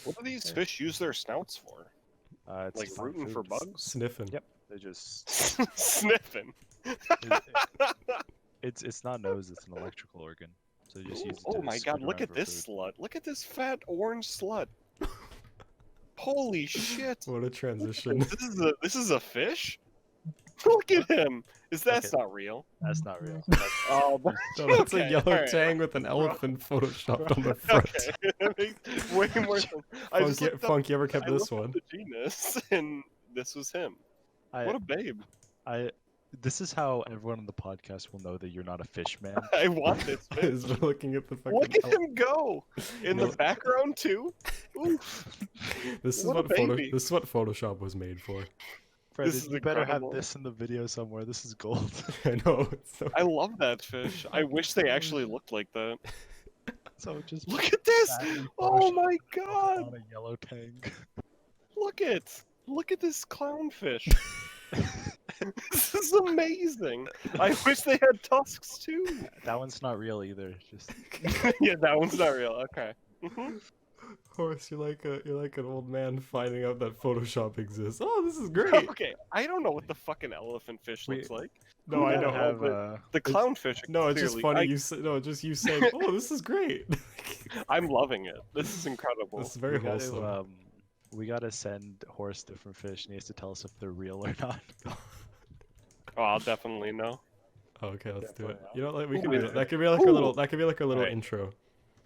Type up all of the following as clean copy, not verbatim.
What do these fish use their snouts for? It's Like to find rooting for food. bugs? Sniffing. Yep. They just Sniffing. it's not nose, it's an electrical organ. So you just use it Oh to my scoot god, look around at for this food. slut. Look at this fat orange slut. Holy shit. What a transition. This is a fish? Look at him. That's Okay. not real. That's not real. Oh, No, that's okay, a yellow alright. tang with an elephant photoshopped on the front. Okay, that makes way more sense. I just looked up, Funk, you ever kept I this looked up one? the genus, and this was him. What a babe. This is how everyone on the podcast will know that you're not a fish man. I want this fish. Is looking at the fucking. Look at him go! In No. the background, too? Oof. This is What a what baby. this is what Photoshop was made for. Fred, This is you better have incredible. this in the video somewhere. This is gold. I know. It's so... I love that fish. I wish they actually looked like that. So just Look at this! badly Oh photoshopped my god! on a yellow tank. Look at this clownfish. This is amazing. I wish they had tusks too. That one's not real either. Just Yeah, that one's not real. Okay. Mhm. Horse, you're like an old man finding out that Photoshop exists. Oh, this is great. Okay, I don't know what the fucking elephant fish looks like. No, I gotta know. have but the clownfish. No, it's just clearly- funny. Just you saying, "Oh, this is great." I'm loving it. This is incredible. This is very we gotta, wholesome. we gotta send Horse different fish, and he has to tell us if they're real or not. Oh, I'll definitely know. Oh, okay, let's do it. Definitely. You know, like we Ooh, can do yeah. that. That could be like our little. Ooh. That could be like our little Alright. intro.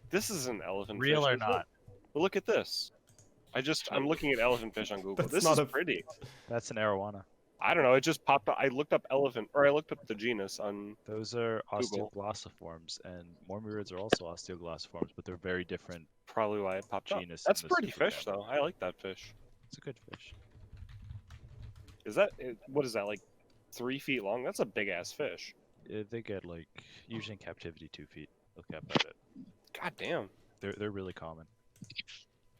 This is an elephant Real fish. or isn't it? not? But look at this. I'm looking at elephant fish on Google. That's This not is a- pretty. That's an arowana. I don't know. It just popped up. I looked up I looked up the genus on. Those are Google. osteoglossiforms, and mormyrids are also osteoglossiforms, but they're very different. Probably why it popped up. Genus That's in this pretty fish, example. though. I like that fish. It's a good fish. What is that, like 3 feet long? That's a big ass fish. They get like usually in captivity 2 feet. Look at it. God damn. They're really common.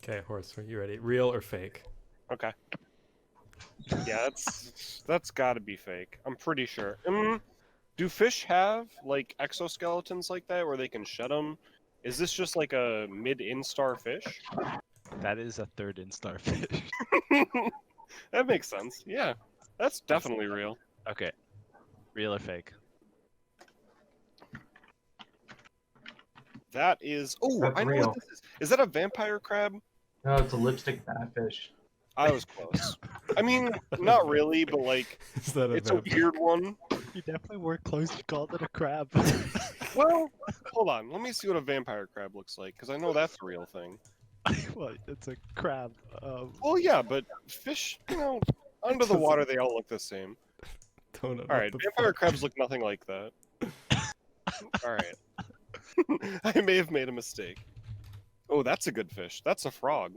Okay, Horse, are you ready? Real or fake? Okay. Yeah, that's gotta be fake. I'm pretty sure. Do fish have like exoskeletons like that where they can shed them? Is this just like a mid-instar fish? That is a third instar fish. That makes sense. Yeah, that's definitely real. Okay. Real or fake? That is. Oh, That's I know real. what this is. Is that a vampire crab? No, it's a lipstick batfish. I was close. I mean, not really, but like, Is that a it's a vampire? weird one. You definitely were close. You called it a crab. Well, hold on. Let me see what a vampire crab looks like, because I know that's a real thing. Well, it's a crab. Well, yeah, but fish, under the water, they all look the same. Don't know All right, what the vampire fuck. crabs look nothing like that. All right. I may have made a mistake. Oh, that's a good fish. That's a frog.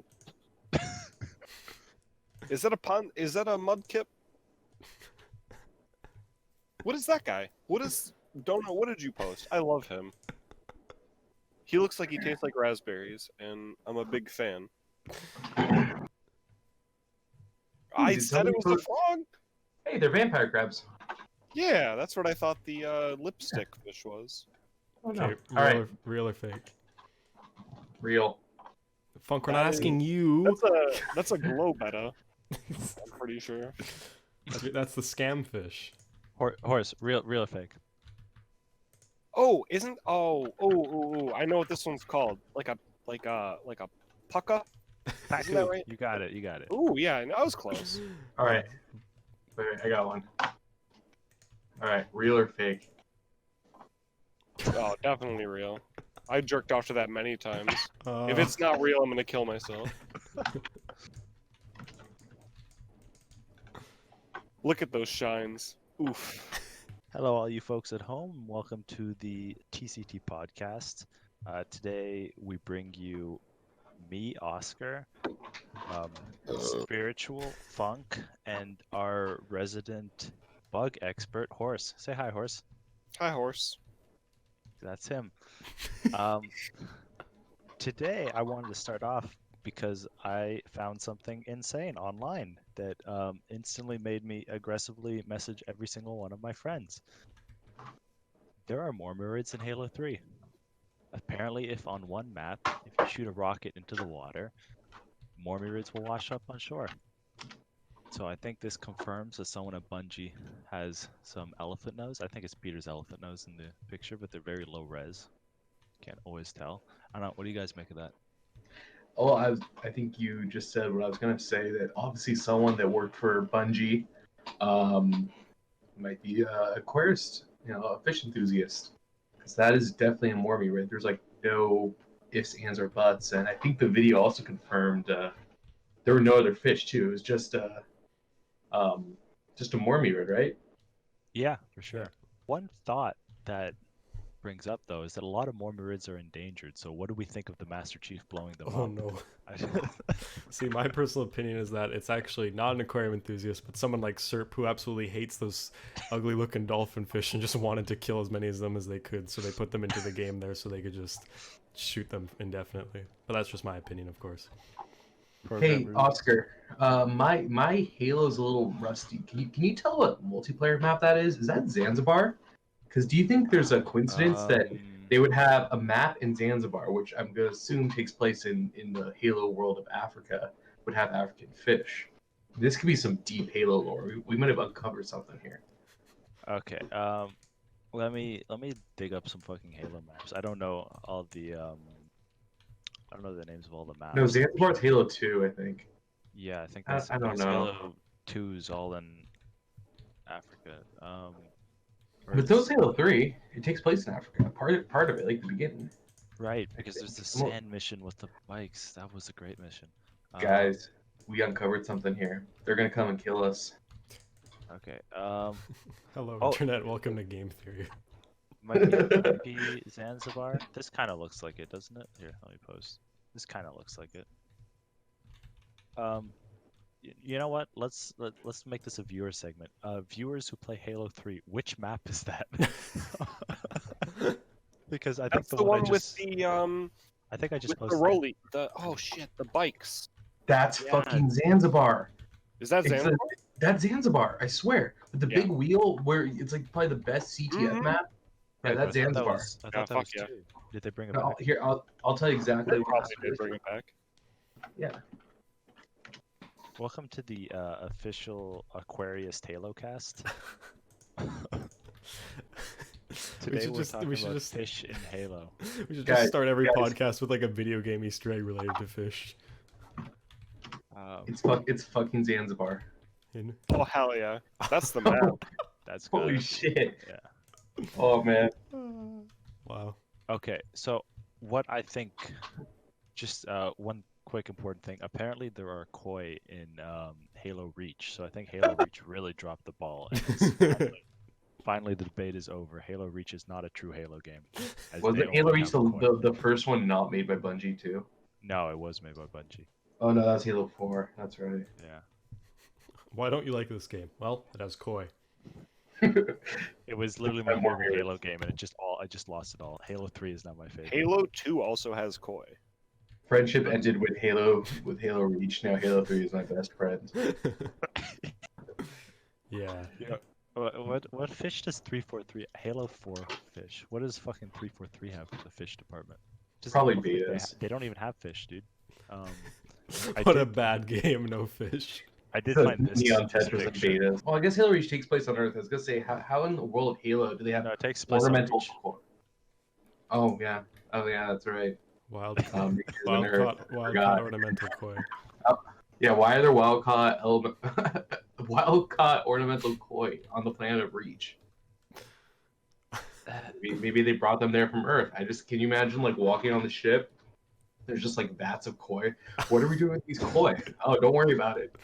Is that a pond? Is that a mudkip? What is that guy? Don't know. What did you post? I love him. He looks like he tastes like raspberries, and I'm a big fan. I did said it somebody was a post- frog. Hey, they're vampire crabs. Yeah, that's what I thought the lipstick fish was. Oh no. Okay, All right, real or fake? real. Funk, we're not That is- asking you. That's a globetta. I'm pretty sure. That's the scam fish. Horse. Real or fake? Oh, isn't I know what this one's called. Like a pucka. Isn't that right? You got it. You got it. Oh yeah, I was close. All right. Wait, I got one. All right, real or fake? Oh, definitely real. I jerked off to that many times. Uh, If it's not real, I'm gonna kill myself. Look at those shines. Oof. Hello, all you folks at home. Welcome to the TCT podcast. Today we bring you me, Oscar, spiritual Funk, and our resident bug expert, Horse. Say hi, Horse. Hi, horse. That's him. Today I wanted to start off because I found something insane online that instantly made me aggressively message every single one of my friends. There are more Murids in Halo 3. Apparently, if on one map, if you shoot a rocket into the water, Mormyrids will wash up on shore. So I think this confirms that someone at Bungie has some elephant nose. I think it's Peter's elephant nose in the picture, but they're very low res. Can't always tell. I don't know. What do you guys make of that? Oh, I think you just said what I was gonna say. That obviously someone that worked for Bungie, might be a aquarist, a fish enthusiast, because that is definitely a Mormie, right? There's like no ifs, ands, or buts, and I think the video also confirmed there were no other fish too. It was just a Mormie, right? Yeah, for sure. One thought that brings up though is that a lot of Mormyrids are endangered. So what do we think of the Master Chief blowing them Oh up? no. See, my personal opinion is that it's actually not an aquarium enthusiast, but someone like Serp who absolutely hates those ugly looking dolphin fish and just wanted to kill as many of them as they could, so they put them into the game there so they could just shoot them indefinitely. But that's just my opinion, of course. Hey, Oscar, my Halo's a little rusty. Can you tell what multiplayer map that is? Is that Zanzibar? Because do you think there's a coincidence that they would have a map in Zanzibar, which I'm going to assume takes place in the Halo world of Africa, would have African fish? This could be some deep Halo lore. We might have uncovered something here. Okay. Let me dig up some fucking Halo maps. I don't know all the I don't know the names of all the maps. No, Zanzibar's Halo 2, I think. Yeah, I think that's I don't know. Halo 2's all in Africa. But those Halo 3, it takes place in Africa. Part of it, like the beginning. Right, because there's the sand mission with the bikes. That was a great mission. Guys, we uncovered something here. They're gonna come and kill us. Okay. Hello, Oh. Internet. Welcome to Game Theory. Might be Zanzibar. This kind of looks like it, doesn't it? Here, let me post. This kind of looks like it. You know what? Let's make this a viewer segment. Viewers who play Halo 3, which map is that? Because I think That's the one with the I think I just with the posted. rolly. Oh shit, the bikes. That's Yeah. fucking Zanzibar. Is that Zanzibar? That's Zanzibar, I swear. With the Yeah. big wheel, where it's like probably the best CTF map. Yeah, Right, that's but I thought that Zanzibar. was- I Yeah, thought that fuck was yeah. 2. Did they bring it No, back? here, I'll tell you exactly They what probably happened. did bring it back. Yeah. Welcome to the official Aquarius Halo cast. Today should we're just- talking we should about just- fish in Halo. We should Guys, just start every guys. podcast with like a video game Easter egg related to fish. It's fucking Zanzibar. In... Oh hell yeah, that's the map. That's Holy good. shit. Yeah. Oh man. Wow. Okay, so what I think, just one quick important thing. Apparently there are koi in Halo Reach, so I think Halo Reach really dropped the ball. And it's finally the debate is over. Halo Reach is not a true Halo game. as Was they it Halo only Reach have koi. the first one not made by Bungie too? No, it was made by Bungie. Oh no, that's Halo 4. That's right. Yeah. Why don't you like this game? Well, it has koi. It was literally my I'm more favorite curious. Halo game, and I just lost it all. Halo 3 is not my favorite. Halo 2 also has koi. Friendship ended with Halo Reach. Now Halo 3 is my best friend. Yeah. What fish does 343 Halo 4 fish? What does fucking 343 have for the fish department? Doesn't Probably look like betas. they don't even have fish, dude. What a bad game, no fish. I did find this Neon this Tetris and picture. betas. Well, I guess Halo Reach takes place on Earth. I was gonna say, how in the world of Halo do they have No, it takes place on ornamental Reach. core? Oh yeah, that's right. Wild, Reach is on Earth. wild Forgot. caught ornamental koi. Yeah, why are there wild caught ornamental koi on the planet of Reach? Maybe they brought them there from Earth. Can you imagine like walking on the ship? There's just like vats of koi. What are we doing with these koi? Oh, don't worry about it.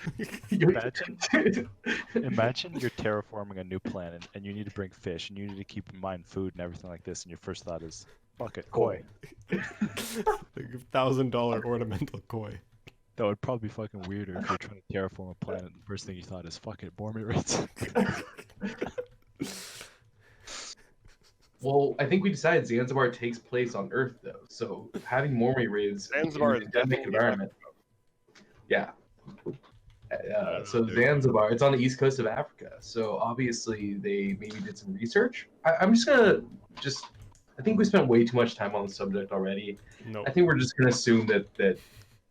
Imagine you're terraforming a new planet and you need to bring fish and you need to keep in mind food and everything like this, and your first thought is, fuck it, koi. Like $1,000 ornamental koi. That would probably be fucking weirder if you're trying to terraform a planet and the first thing you thought is, fuck it, Mormyrids. Well, I think we decided Zanzibar takes place on Earth, though. So having Mormyrids Zanzibar in is an endemic definitely environment. Yeah. So Zanzibar, it's on the east coast of Africa. So obviously they maybe did some research. I'm just gonna I think we spent way too much time on the subject already. No. I think we're just gonna assume that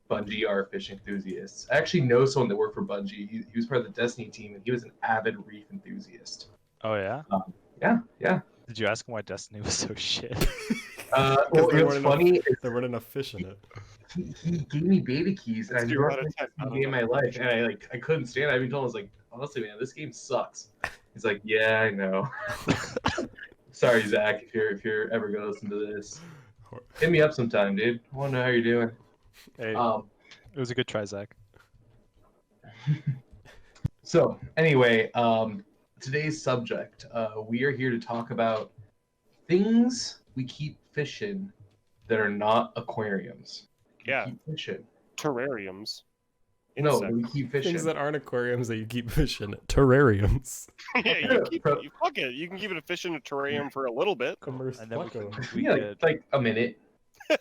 Bungie are fish enthusiasts. I actually know someone that worked for Bungie. He was part of the Destiny team, and he was an avid reef enthusiast. Oh yeah. Yeah. Did you ask him why Destiny was so shit? Well, there it was weren't funny. There weren't enough fish in it. He gave me beta keys, and I Let's do never about a played 10. this game in my life, and I couldn't stand it. I even told him, I was like, honestly, man, this game sucks. He's like, yeah, I know. Sorry, Zach, if you're ever gonna listen to this, hit me up sometime, dude. I want to know how you're doing. Hey, Um, it was a good try, Zach. So anyway, today's subject, we are here to talk about things we keep fish in that are not aquariums. Yeah. Keep fish in. Terrariums. No, Insects. we keep fish Things in. that aren't aquariums that you keep fish in. Terrariums. Yeah, you keep it. You fuck it. You can keep it a fish in a terrarium for a little bit. Immersed And then Pleco. we Yeah, could. like a minute.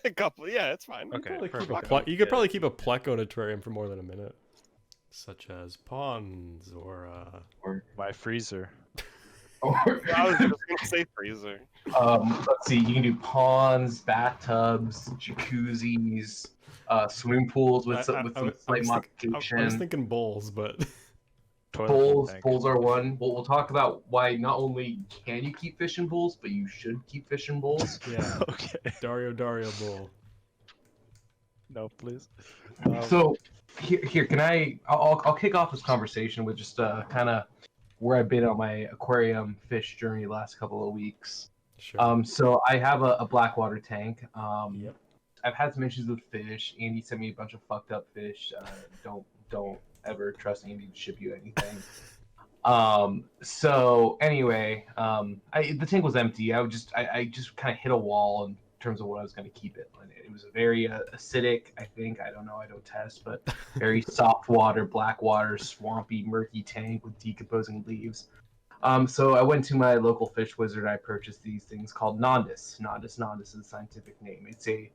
A couple. Yeah, it's fine. Okay, Probably keep perfect. a you could probably keep a Pleco in a terrarium for more than a minute. Such as ponds or My freezer. Or, I was just gonna say freezer. let's see, you can do ponds, bathtubs, jacuzzis, swimming pools with some slight modification. I was thinking bowls, but Toilet bowl Bowls, tank. bowls are one. We'll talk about why not only can you keep fish in bowls, but you should keep fish in bowls. yeah, Okay. Dario bowl. No, please. So here, can I'll kick off this conversation with just kind of where I've been on my aquarium fish journey the last couple of weeks. Sure. So I have a blackwater tank. Yep. I've had some issues with fish. Andy sent me a bunch of fucked up fish. Don't ever trust Andy to ship you anything. So anyway, the tank was empty. I just kind of hit a wall in terms of what I was going to keep it. It was a very acidic, I think. I don't know. I don't test, but very soft water, black water, swampy, murky tank with decomposing leaves. So I went to my local fish wizard. I purchased these things called Nondus. Nondus is the scientific name. It's a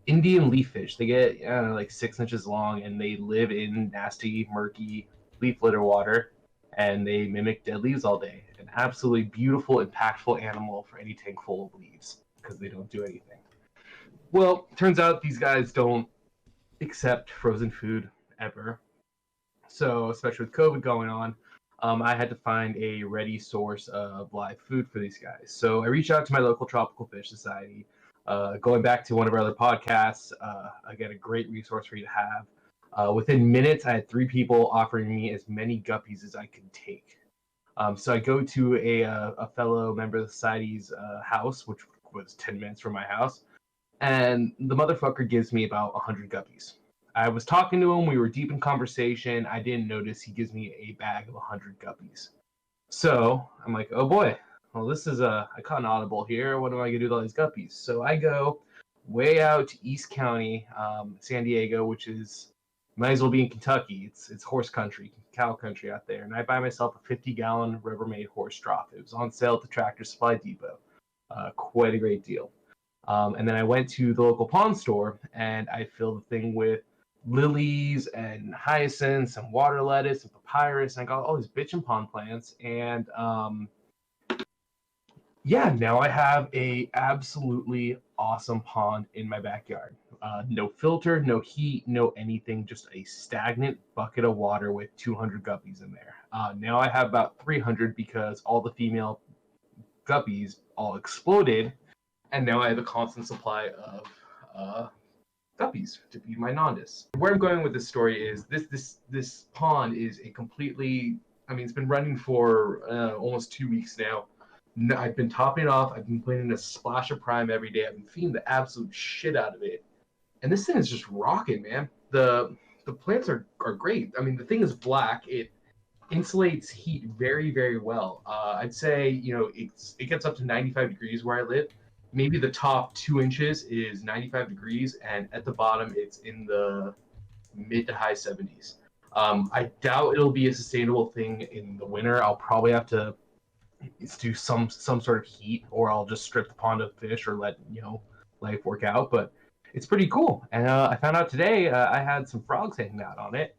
Indian leaf fish. They get, I don't know, like 6 inches long, and they live in nasty, murky leaf litter water, and they mimic dead leaves all day. An absolutely beautiful, impactful animal for any tank full of leaves, because they don't do anything. Well, turns out these guys don't accept frozen food ever. So, especially with COVID going on, I had to find a ready source of live food for these guys. So I reached out to my local Tropical Fish Society. Going back to one of our other podcasts, again, a great resource for you to have. Within minutes, I had 3 people offering me as many guppies as I could take. So I go to a fellow member of the society's house, which was 10 minutes from my house, and the motherfucker gives me about 100 guppies. I was talking to him. We were deep in conversation. I didn't notice he gives me a bag of 100 guppies. So I'm like, oh boy. Well, this is I caught an audible here. What am I gonna do with all these guppies? So I go way out to East County, San Diego, which is might as well be in Kentucky. It's horse country, cow country out there, and I buy myself a 50-gallon Rubbermaid horse trough. It was on sale at the Tractor Supply Depot. Quite a great deal. And then I went to the local pond store and I filled the thing with lilies and hyacinths and water lettuce and papyrus, and I got all these bitchin' pond plants, and yeah, now I have a absolutely awesome pond in my backyard. No filter, no heat, no anything, just a stagnant bucket of water with 200 guppies in there. Now I have about 300 because all the female guppies all exploded, and now I have a constant supply of guppies to feed my Nondus. Where I'm going with this story is this pond is a completely, I mean, it's been running for almost 2 weeks now. I've been topping it off. I've been putting in a splash of prime every day. I've been feeding the absolute shit out of it, and this thing is just rocking, man. The plants are great. I mean, the thing is black. It insulates heat very, very well. I'd say, you know, it gets up to 95 degrees where I live. Maybe the top 2 inches is 95 degrees, and at the bottom it's in the mid to high 70s. I doubt it'll be a sustainable thing in the winter. I'll probably have to do some sort of heat, or I'll just strip the pond of fish or let, you know, life work out. But it's pretty cool. And I found out today I had some frogs hanging out on it.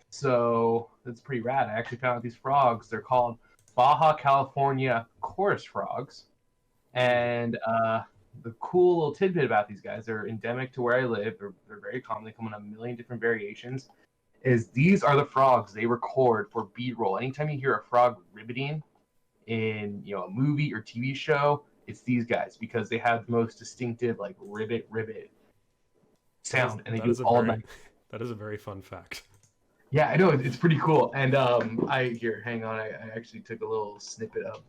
So that's pretty rad. I actually found out these frogs. They're called Baja California chorus frogs. And the cool little tidbit about these guys, they're endemic to where I live. They're very common. They come in a million different variations. Is these are the frogs they record for B-roll. Anytime you hear a frog ribbiting in a movie or TV show, it's these guys because they have the most distinctive like ribbit sound, and they do it all night. That is a very fun fact. Yeah, I know, it's pretty cool. And hang on, I actually took a little snippet of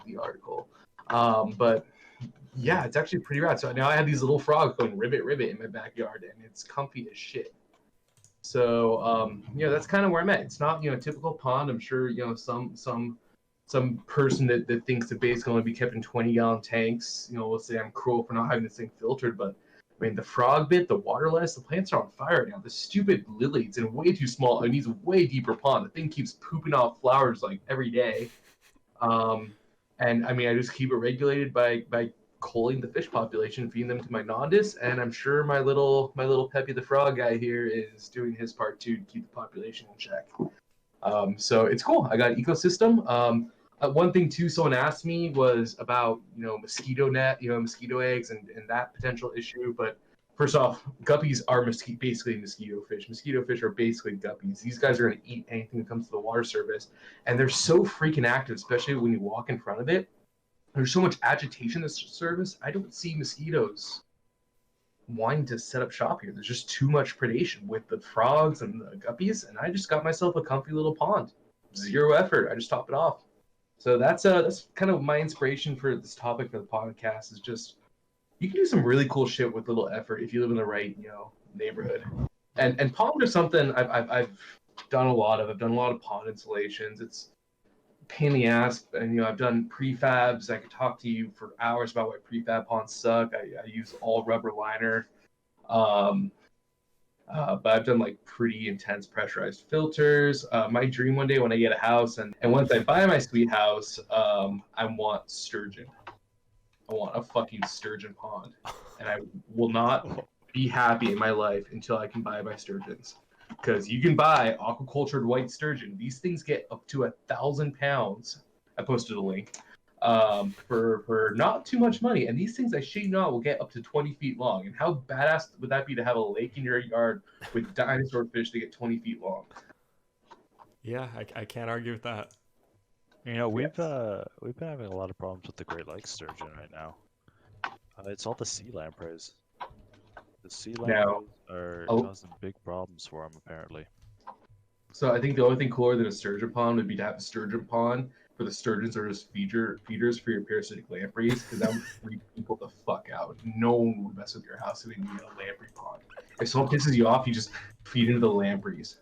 the article. But yeah, it's actually pretty rad. So now I have these little frogs going ribbit in my backyard, and it's comfy as shit. So that's kind of where I'm at. It's not a typical pond. I'm sure some person that thinks the bait's going to be kept in 20-gallon tanks, will say I'm cruel for not having this thing filtered, but I mean, the frog bit, the water lettuce, the plants are on fire now. The stupid lily, it's in way too small. It needs a way deeper pond. The thing keeps pooping off flowers like every day. And I mean, I just keep it regulated by culling the fish population, feeding them to my nodus, and I'm sure my little Peppy the frog guy here is doing his part too to keep the population in check. So it's cool. I got an ecosystem. One thing too, someone asked me was about mosquito net, mosquito eggs, and that potential issue. But first off, guppies are basically mosquito fish. Mosquito fish are basically guppies. These guys are going to eat anything that comes to the water surface, and they're so freaking active, especially when you walk in front of it. There's so much agitation in this service. I don't see mosquitoes wanting to set up shop here. There's just too much predation with the frogs and the guppies, and I just got myself a comfy little pond. Zero effort. I just top it off. So that's kind of my inspiration for this topic for the podcast. Is just you can do some really cool shit with little effort if you live in the right neighborhood. And ponds are something I've done a lot of. I've done a lot of pond installations. It's a pain in the ass, and I've done prefabs. I could talk to you for hours about why prefab ponds suck. I use all rubber liner. But I've done like pretty intense pressurized filters. My dream one day when I get a house and once I buy my sweet house, I want sturgeon. I want a fucking sturgeon pond, and I will not be happy in my life until I can buy my sturgeons. Because you can buy aquacultured white sturgeon. These things get up to 1,000 pounds. I posted a link. For not too much money, and these things I shit you not will get up to 20 feet long. And how badass would that be to have a lake in your yard with dinosaur fish that get 20 feet long? Yeah, I can't argue with that. We've been having a lot of problems with the Great Lakes sturgeon right now. It's all the sea lampreys. The sea lampreys are causing big problems for them apparently. So I think the only thing cooler than a sturgeon pond would be to have a sturgeon pond where the sturgeons are just feeders for your parasitic lampreys, because that would freak people the fuck out. No one would mess with your house if they need a lamprey pond. If someone pisses you off, you just feed into the lampreys.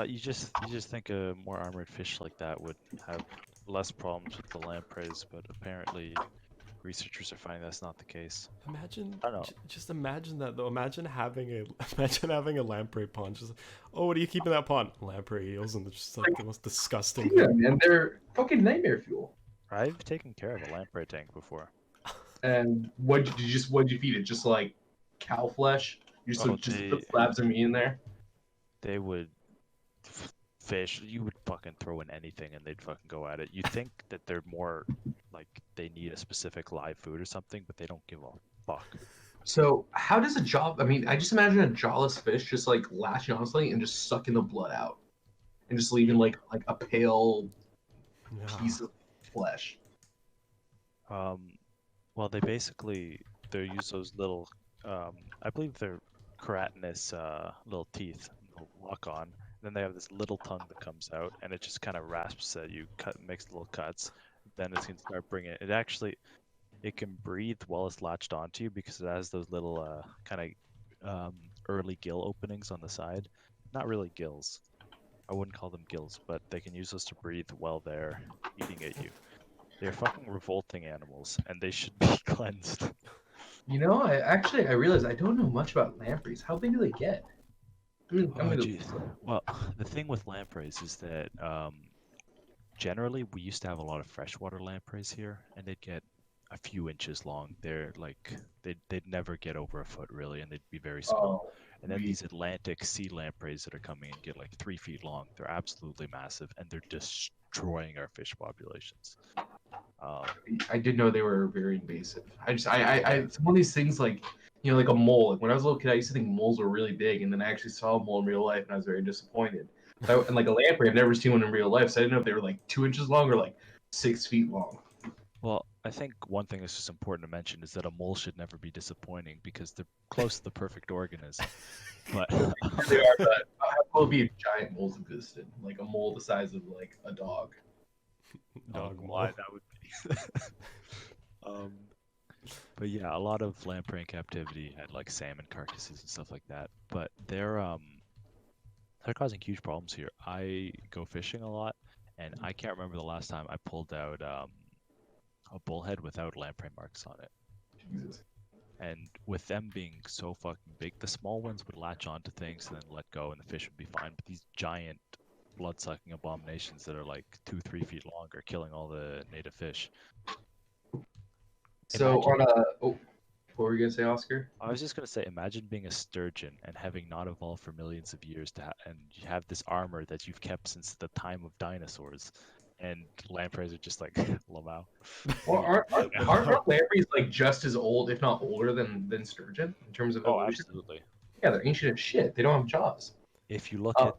You just think a more armored fish like that would have less problems with the lampreys, but apparently researchers are finding that's not the case. Just imagine that though. Imagine having a lamprey pond. Just what do you keep in that pond? Lamprey eels, and they're just like the most disgusting. Yeah, man, they're fucking nightmare fuel. I've taken care of a lamprey tank before. And what'd you feed it? Just like cow flesh? You just put slabs of meat in there? They would fish. You would fucking throw in anything and they'd fucking go at it. You think that they're more like they need a specific live food or something, but they don't give a fuck. So how does I just imagine a jawless fish just like latching on something and just sucking the blood out and just leaving like a pale piece of flesh. Well, they use those little I believe they're keratinous little teeth lock on. Then they have this little tongue that comes out, and it just kind of rasps at you, makes little cuts. Then it's going to start bringing it. It can breathe while it's latched onto you because it has those little kind of early gill openings on the side. Not really gills. I wouldn't call them gills, but they can use those to breathe while they're eating at you. They're fucking revolting animals, and they should be cleansed. I realized I don't know much about lampreys. How big do they get? Well, the thing with lampreys is that generally we used to have a lot of freshwater lampreys here, and they'd get a few inches long. They're like they'd never get over a foot really, and they'd be very small. And then these Atlantic sea lampreys that are coming in get like 3 feet long. They're absolutely massive, and they're destroying our fish populations. I did know they were very invasive. It's one of these things like, you know, like a mole. Like when I was a little kid, I used to think moles were really big, and then I actually saw a mole in real life, and I was very disappointed. And like a lamprey, I've never seen one in real life, so I didn't know if they were like 2 inches long or like 6 feet long. Well, I think one thing that's just important to mention is that a mole should never be disappointing because they're close to the perfect organism. But They are, but how cool would it be if giant moles existed? Like a mole the size of like a dog. Dog why mole. that would be. But yeah, a lot of lamprey in captivity had like salmon carcasses and stuff like that. But they're causing huge problems here. I go fishing a lot, and I can't remember the last time I pulled out a bullhead without lamprey marks on it. Jesus. And with them being so fucking big, the small ones would latch onto things and then let go, and the fish would be fine. But these giant blood-sucking abominations that are like 2-3 feet long are killing all the native fish. So Imagine- on a what were you gonna say, Oscar? I was just gonna say, imagine being a sturgeon and having not evolved for millions of years and you have this armor that you've kept since the time of dinosaurs, and lampreys are just like, Lamau. Well, aren't lampreys like just as old, if not older, than sturgeon in terms of Oh, evolution? absolutely. Yeah, they're ancient as shit. They don't have jaws. If you look Oh. at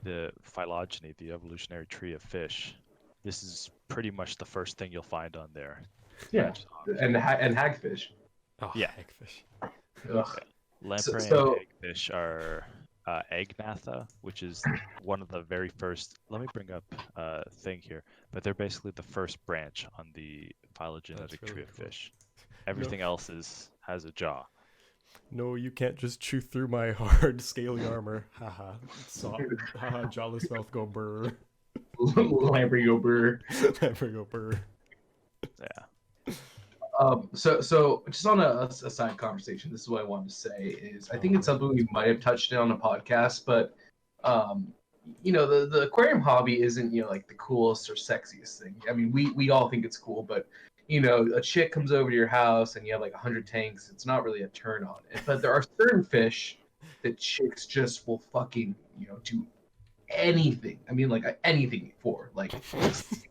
the phylogeny, the evolutionary tree of fish, this is pretty much the first thing you'll find on there. Yeah, and hagfish. Oh, Yeah. hagfish. Ugh. Lamprey so- and hagfish are Agnatha, which is one of the very first. Let me bring up a thing here, but they're basically the first branch on the phylogenetic really tree of cool. fish. Everything else has a jaw. No, you can't just chew through my hard, scaly armor. Haha. Haha, jawless mouth go brr. Lamprey go brr. Never go brr. Yeah. So just on a side conversation, this is what I wanted to say is I think it's something we might have touched on a podcast, but you know, the aquarium hobby isn't, you know, like the coolest or sexiest thing. I mean, we all think it's cool, but you know, a chick comes over to your house and you have like 100 tanks, it's not really a turn on. But there are certain fish that chicks just will fucking, you know, do anything. I mean, like anything for, like horses,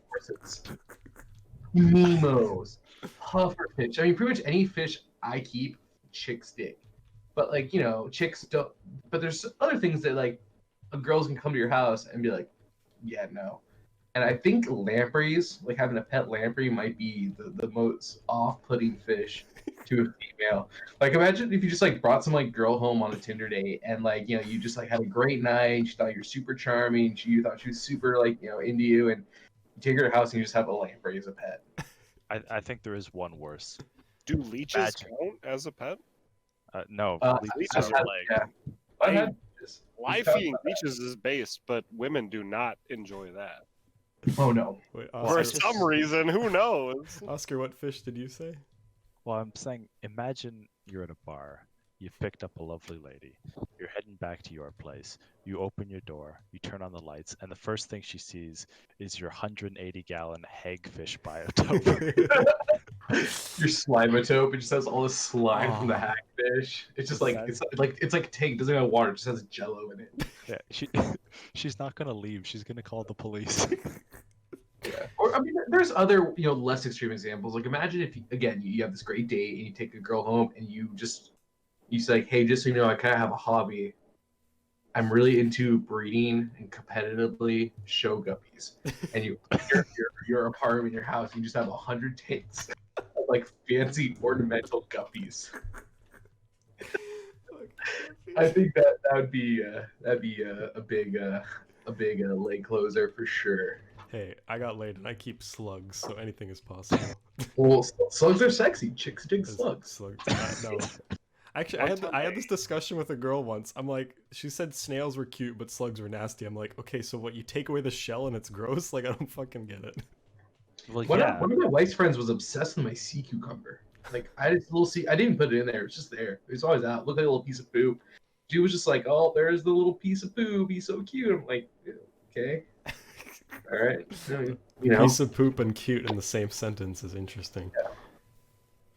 Nemos, pufferfish. I mean, pretty much any fish I keep, chicks dig. But like, you know, chicks don't. But there's other things that like, girls can come to your house and be like, yeah, no. And I think lampreys, like having a pet lamprey, might be the most off-putting fish to a female. Like, imagine if you just like brought some like girl home on a Tinder date, and like, you know, you just like had a great night. She thought you were super charming. You thought she was super like, you know, into you, and you take her to her house and you just have a lamprey as a pet. I think there is one worse. Do leeches Imagine. count as a pet? No, leeches leeches are are like Yeah, I've had this. Live feeding leeches is base, but women do not enjoy that. Oh no. Wait, For Oscar, some reason, who knows? Oscar, what fish did you say? Well, I'm saying, imagine you're at a bar. You've picked up a lovely lady. You're heading back to your place. You open your door. You turn on the lights, and the first thing she sees is your 180-gallon hagfish biotope. Your slimatope, it just has all the slime from the Oh. hagfish. It's just like it's like a tank, doesn't have water, it just has jello in it. Yeah, she's not gonna leave. She's gonna call the police. Yeah. Or I mean, there's other, you know, less extreme examples. Like imagine if again you have this great date and you take a girl home and you say, like, hey, just so you know, I kind of have a hobby. I'm really into breeding and competitively show guppies. And your apartment, your house, you just have 100 tanks of like fancy ornamental guppies. I think that would be a big leg closer for sure. Hey, I got laid and I keep slugs, so anything is possible. Well, slugs are sexy. Chicks dig Is- slugs. No. Actually, I had this discussion with a girl once. I'm like, she said snails were cute, but slugs were nasty. I'm like, okay, so what? You take away the shell and it's gross? Like, I don't fucking get it. Well, One yeah. of my wife's friends was obsessed with my sea cucumber. Like I had this little sea. I didn't put it in there. It's just there. It was always out. Looked like a little piece of poo. She was just like, "Oh, there's the little piece of poo. He's so cute." I'm like, "Okay, all right." You know, Piece of poop and cute in the same sentence is interesting.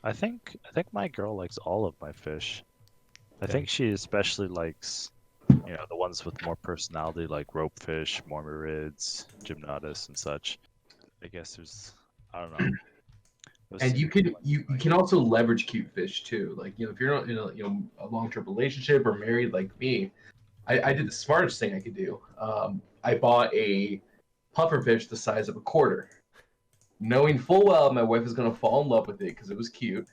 I think my girl likes all of my fish. I Yeah. think she especially likes, you know, the ones with more personality, like ropefish, mormyrids, gymnotus, and such. I guess there's, I don't know. Those And seem you to be can ones you, I you can also leverage cute fish too. Like if you're not in a long-term relationship or married like me, I did the smartest thing I could do. I bought a pufferfish the size of a quarter, knowing full well my wife was going to fall in love with it because it was cute.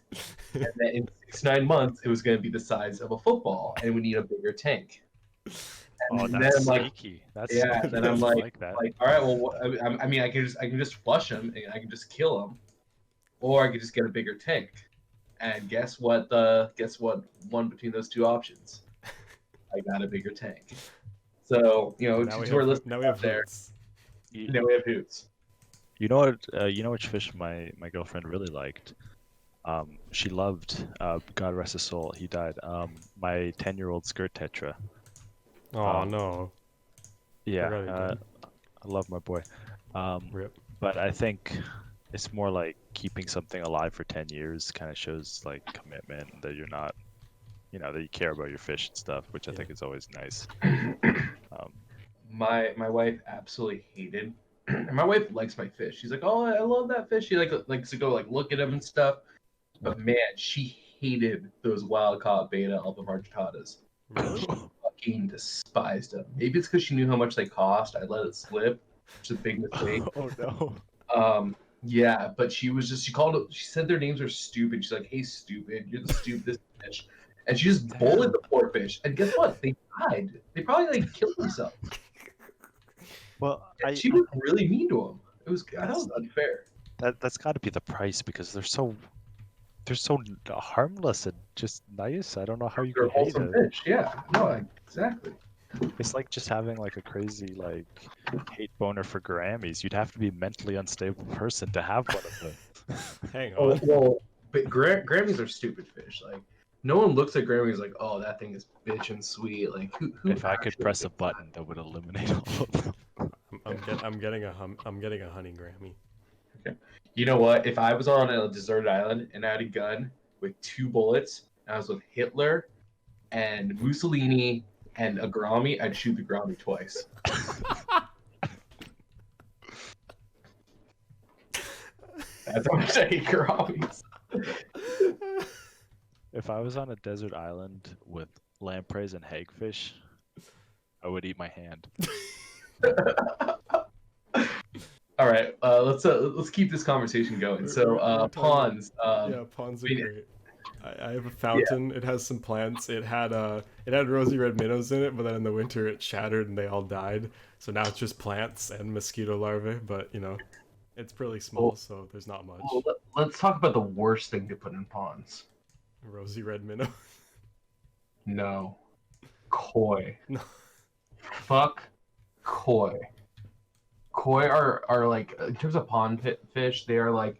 And then in 6 9 months, it was going to be the size of a football, and we need a bigger tank. Oh, And then that's I'm like, sneaky. That's yeah. sneaky. Then I'm I like, that. all right, well, I mean, I can just flush them and I can just kill them, or I could just get a bigger tank. And guess what? One between those two options, I got a bigger tank. So Now we to our have listeners now we have out there, hoots. You, now we have hoots. you know what? You know which fish my girlfriend really liked. She loved. God rest his soul. He died. My 10-year-old skirt tetra. Oh Um, no. Yeah. Forgot he died. I love my boy. Rip. But I think it's more like keeping something alive for 10 years kind of shows like commitment that you're not, that you care about your fish and stuff, which I Yeah. think is always nice. My wife absolutely hated. My wife likes my fish. She's like, "Oh, I love that fish." She likes to go look at them and stuff. But man, she hated those wild caught beta alpha margitatas. Really? Fucking despised them. Maybe it's because she knew how much they cost. I let it slip, which is a big mistake. Oh no. Yeah, but she called it. She said their names are stupid. She's like, "Hey, stupid, you're the stupidest fish," and she just bullied the poor fish. And guess what? They died. They probably killed themselves. Well, She was really mean to them. That was unfair. that's got to be the price because they're so harmless and just nice. I don't know how you They're could hate wholesome it. fish. Yeah, no, exactly. It's like just having like a crazy hate boner for Grammys. You'd have to be a mentally unstable person to have one of them. Hang Oh, on. well, but Grammys are stupid fish. Like, no one looks at Grammys like, "Oh, that thing is bitch and sweet." Like, who If I could actually press a thinks button that would eliminate all of them. I'm getting a honey Grammy. that? You know what? If I was on a deserted island and I had a gun with 2 bullets, and I was with Hitler and Mussolini and a Grammy, I'd shoot the Grammy twice. That's how much I hate Grammys. If I was on a desert island with lampreys and hagfish, I would eat my hand. All right, let's keep this conversation going. So, We're talking- ponds. Yeah, ponds are great. I have a fountain. It has some plants. It had rosy red minnows in it, but then in the winter it shattered and they all died. So now it's just plants and mosquito larvae. But it's pretty small, so there's not much. Well, let's talk about the worst thing to put in ponds. Rosy red minnow. No, koi. No. Fuck koi. Koi are like, in terms of fish, they are like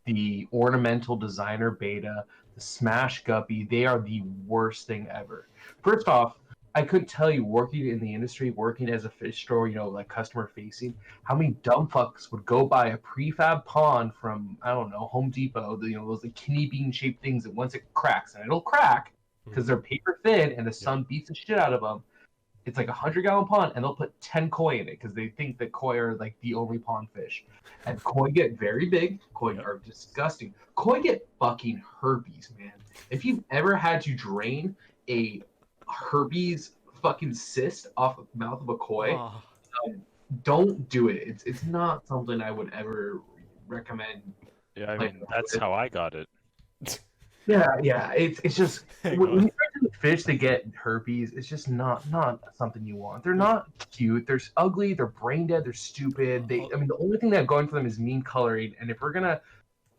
the ornamental designer beta, the smash guppy. They are the worst thing ever. First off, I couldn't tell you, working in the industry, working as a fish store, like customer facing, how many dumb fucks would go buy a prefab pond from, I don't know, Home Depot, those like kidney bean shaped things that once it cracks, and it'll crack because they're paper thin and the sun beats the shit out of them. It's like 100-gallon pond, and they'll put 10 koi in it because they think that koi are like the only pond fish. And koi get very big. Koi are disgusting. Koi get fucking herpes, man. If you've ever had to drain a herpes fucking cyst off the mouth of a koi, don't do it. It's not something I would ever recommend. Yeah, I mean that's how I got it. Yeah. It's just Hang when on. you try to fish that get herpes, it's just not something you want. They're not cute. They're ugly. They're brain dead. They're stupid. The only thing they have going for them is mean coloring. And if we're gonna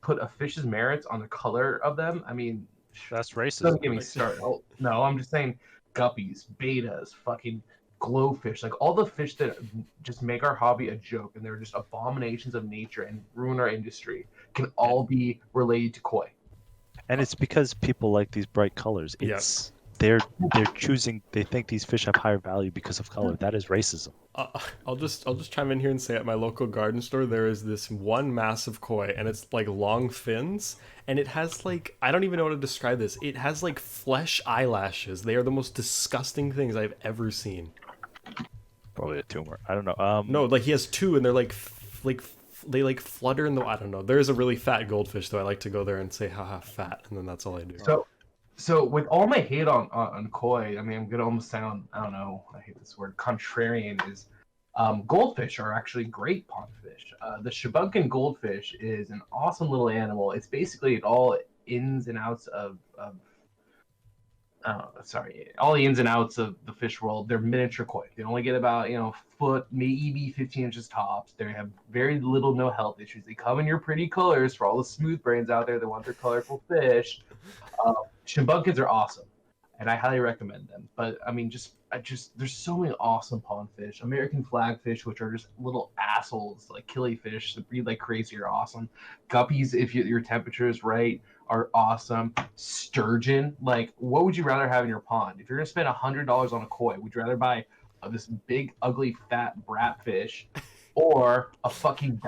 put a fish's merits on the color of them, I mean, That's racist. don't get me started. No, I'm just saying, guppies, betas, fucking glowfish, like all the fish that just make our hobby a joke and they're just abominations of nature and ruin our industry can all be related to koi. And it's because people like these bright colors. It's they're choosing. They think these fish have higher value because of color. That is racism. I'll just chime in here and say at my local garden store there is this one massive koi, and it's like long fins, and it has like, I don't even know how to describe this. It has like flesh eyelashes. They are the most disgusting things I've ever seen. Probably a tumor. I don't know. No, like he has two, and they're like they like flutter in the. I don't know. There's a really fat goldfish though. I like to go there and say haha fat, and then that's all I do. So with all my hate on koi, I mean, I'm gonna almost sound, I don't know, I hate this word, contrarian. Is goldfish are actually great pond fish. The Shibunkin goldfish is an awesome little animal. It's basically all ins and outs of all the ins and outs of the fish world. They're miniature koi. They only get about foot, maybe 15 inches tops. They have very little, no health issues. They come in your pretty colors for all the smooth brains out there that want their colorful fish. Shimbunkins are awesome, and I highly recommend them. But I mean, there's so many awesome pond fish. American flagfish, which are just little assholes, like killifish that breed like crazy, are awesome. Guppies, if your temperature is right, are awesome. Sturgeon, like, what would you rather have in your pond? If you're gonna spend $100 on a koi, would you rather buy this big, ugly, fat brat fish, or a fucking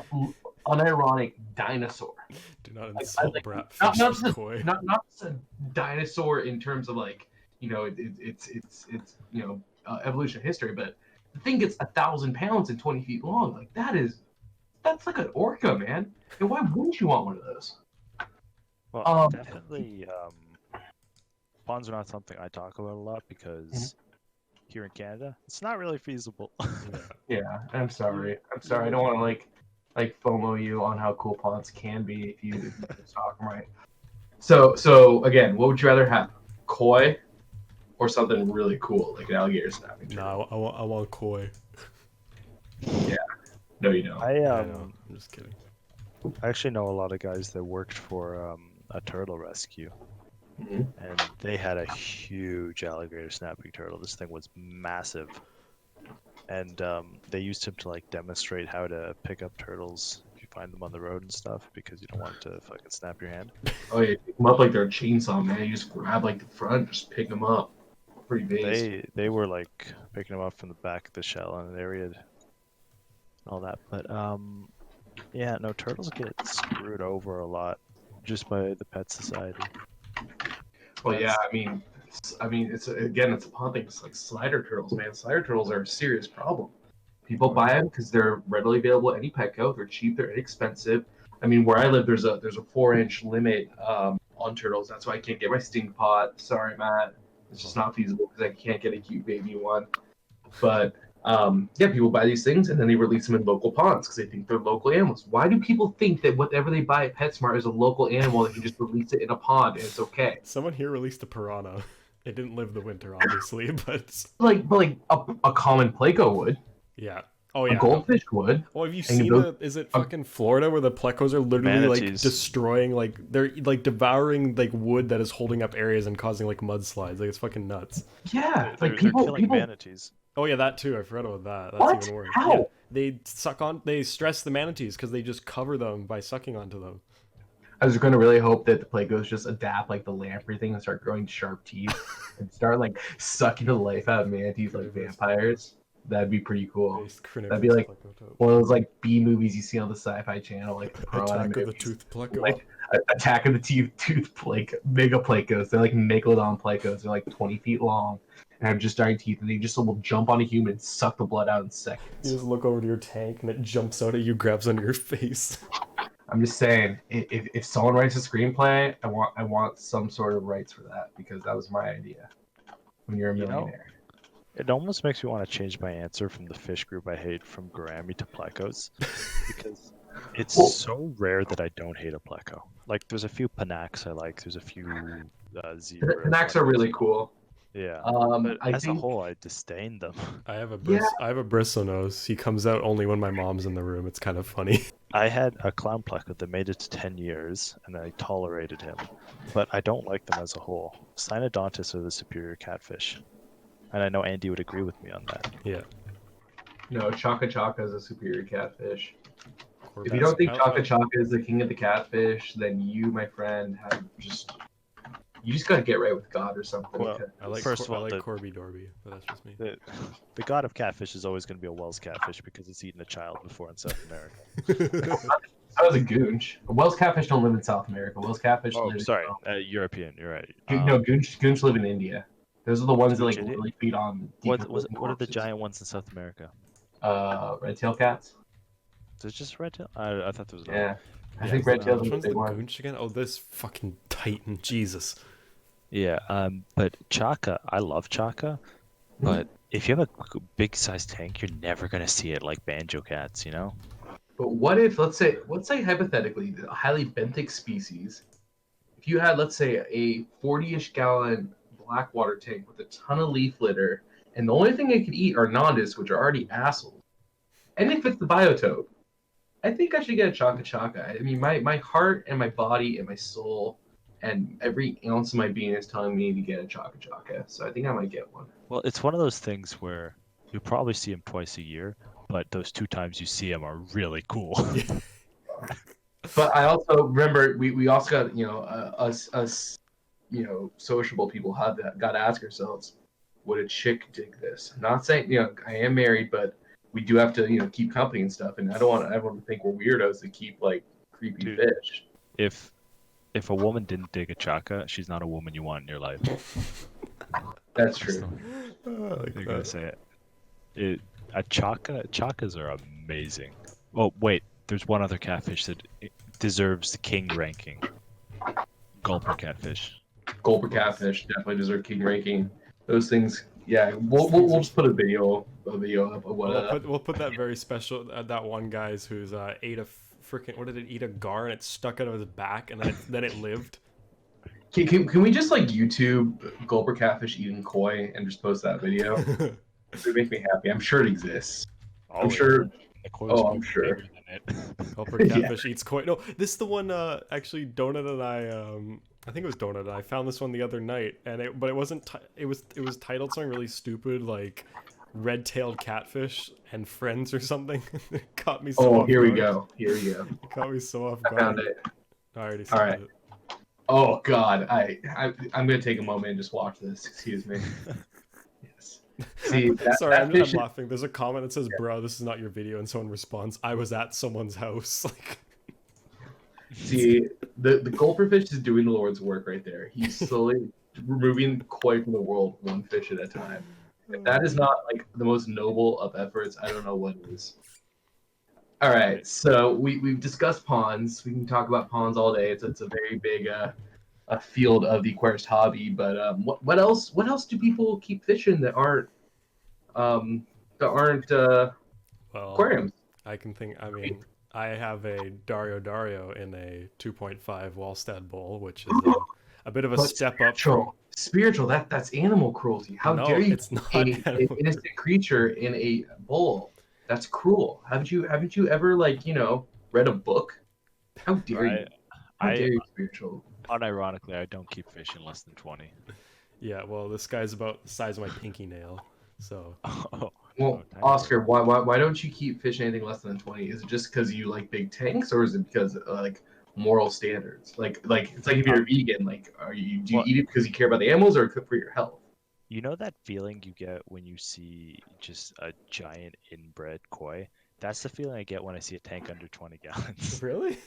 unironic dinosaur? Do not insult brat fish not with just koi. not just a dinosaur in terms of like it's evolution history, but the thing gets 1,000 pounds and 20 feet long. Like that's like an orca, man. And why wouldn't you want one of those? Well, definitely, ponds are not something I talk about a lot because here in Canada, it's not really feasible. Yeah, I'm sorry. I don't want to like FOMO you on how cool ponds can be if you just talk them right. So again, what would you rather have, koi or something really cool like an alligator snapping turtle? No, I want koi. Yeah, no, you don't. I know. I'm just kidding. I actually know a lot of guys that worked for a turtle rescue, and they had a huge alligator snapping turtle. This thing was massive, and they used him to like demonstrate how to pick up turtles if you find them on the road and stuff, because you don't want it to fucking snap your hand. Oh yeah, pick them up like they're a chainsaw, man. You just grab like the front, just pick them up. Pretty basic. They were like picking them up from the back of the shell and an area and all that, but yeah, no, turtles get screwed over a lot just by the pet society. Well, yeah, I mean, it's a pond thing. It's like slider turtles, man. Slider turtles are a serious problem. People buy them because they're readily available at any Petco. They're cheap. They're inexpensive. I mean, where I live, there's a 4-inch limit on turtles. That's why I can't get my stink pot. Sorry, Matt. It's just not feasible because I can't get a cute baby one. But yeah, people buy these things and then they release them in local ponds because they think they're local animals. Why do people think that whatever they buy at PetSmart is a local animal that you just release it in a pond and it's okay? Someone here released a piranha. It didn't live the winter, obviously, but like a common Pleco would. Yeah. Oh yeah. A goldfish would. Oh, have you seen is it fucking Florida where the Plecos are literally Manatees. like destroying, like they're like devouring like wood that is holding up areas and causing like mudslides. Like it's fucking nuts. Yeah, They're killing manatees. Oh yeah, that too. I forgot about that. That's What? even worse. How? Yeah. They stress the manatees because they just cover them by sucking onto them. I was going to really hope that the Plecos just adapt like the lamprey thing and start growing sharp teeth and start like sucking the life out of manatees like vampires. That'd be pretty cool. That'd be like one of those like B movies you see on the Sci-Fi Channel, like the pro Attack anime of the Tooth Pleco. like Attack of the Tooth Pleco, mega Plecos. They're like Megalodon Plecos. They're like 20 feet long and have just giant teeth, and they just will jump on a human and suck the blood out in seconds. You just look over to your tank and it jumps out at you, grabs onto your face. I'm just saying, if someone writes a screenplay, I want some sort of rights for that because that was my idea. When you're a millionaire. It almost makes me want to change my answer from the fish group I hate from Gourami to Plecos, because it's so rare that I don't hate a Pleco. Like, there's a few Panax I like. There's a few zebras. Panax are really cool. Yeah, but as a whole, I disdain them. I have a bristlenose. He comes out only when my mom's in the room. It's kind of funny. I had a clown Pleco that made it to 10 years, and I tolerated him, but I don't like them as a whole. Cynodontis are the superior catfish. And I know Andy would agree with me on that. Yeah. No, Chaka Chaka is a superior catfish. If you don't think Chaka Chaka is the king of the catfish, then you, my friend, you just gotta get right with God or something. Well, I like first of all, Corby Dorby, but that's just me. The god of catfish is always going to be a Wells catfish because it's eaten a child before in South America. That was a goonch. Wells catfish don't live in South America. Wells catfish live in European. You're right. No, goonch live in India. Those are the ones that like really feed on. What are the giant ones in South America? Red tail cats. Is it just red tail? I thought there was another. Yeah, I Yeah, think red tails which is a one's big the one. goonch again? Oh, this fucking titan. Jesus. Yeah, but Chaka, I love Chaka, but if you have a big sized tank, you're never gonna see it like banjo cats, you know? But what if, let's say hypothetically, a highly benthic species, if you had, let's say, a 40-ish gallon black water tank with a ton of leaf litter, and the only thing it could eat are nondis, which are already assholes, and it fits the biotope, I think I should get a Chaka Chaka. I mean, my heart and my body and my soul and every ounce of my being is telling me to get a Chaka Chaka. So I think I might get one. Well, it's one of those things where you probably see him twice a year, but those 2 times you see him are really cool. But I also remember we also got, you know, us you know, sociable people got to ask ourselves, would a chick dig this? I'm not saying, you know, I am married, but we do have to, you know, keep company and stuff, and I don't want everyone to think we're weirdos that keep like creepy Dude. fish. If a woman didn't dig a Chaka, she's not a woman you want in your life. That's That's true. the- Like They're gonna that. say it. Chakas are amazing. Oh wait, there's one other catfish that deserves the king ranking. Gulper catfish. Gulper catfish definitely deserve king ranking. Those things, yeah. We'll just put a video up of what. We'll put that very special that one guy's who's ate a freaking, what did it eat, a gar, and it stuck out of his back, and then it lived. Can we just like YouTube Gulper catfish eating koi and just post that video? It would make me happy. I'm sure it exists. I'm sure. The koi Oh, was I'm much sure. bigger than it. Gulper Yeah. catfish eats koi. No, this is the one. Actually, Donut and I think it was Donut and I found this one the other night, and it wasn't. It was titled something really stupid like red-tailed catfish and friends or something. It caught me so Oh, off here we guard. go. Here we go. It caught me so off I guard. found it. I already All said right. it. Oh God, I'm gonna take a moment and just watch this. Excuse me. Yes. See, Sorry, that I'm fish. laughing. There's a comment that says, "Bro, this is not your video," and someone responds, "I was at someone's house." Like, See, the gulper fish is doing the Lord's work right there. He's slowly removing koi from the world, one fish at a time. If that is not like the most noble of efforts, I don't know what is. All right, so we've discussed ponds. We can talk about ponds all day. It's a very big a field of the aquarist hobby. But what else do people keep fishing that aren't well, aquariums? I can think. I mean, I have a Dario in a 2.5 Wallstad bowl, which is a bit of a But step up from. Spiritual. That's animal cruelty. How No, dare you? it's not an animal innocent creature in a bowl. That's cruel. Haven't you ever like, you know, read a book? How dare you? How dare you, spiritual? Unironically, I don't keep fish in less than 20. Yeah, well, this guy's about the size of my pinky nail, so. Oh, Well, tiny. Oscar, why don't you keep fishing anything less than 20? Is it just because you like big tanks, or is it because like moral standards? Like it's like if you're a vegan, like do you Well- eat it because you care about the animals or for your health? You know that feeling you get when you see just a giant inbred koi? That's the feeling I get when I see a tank under 20 gallons. Really?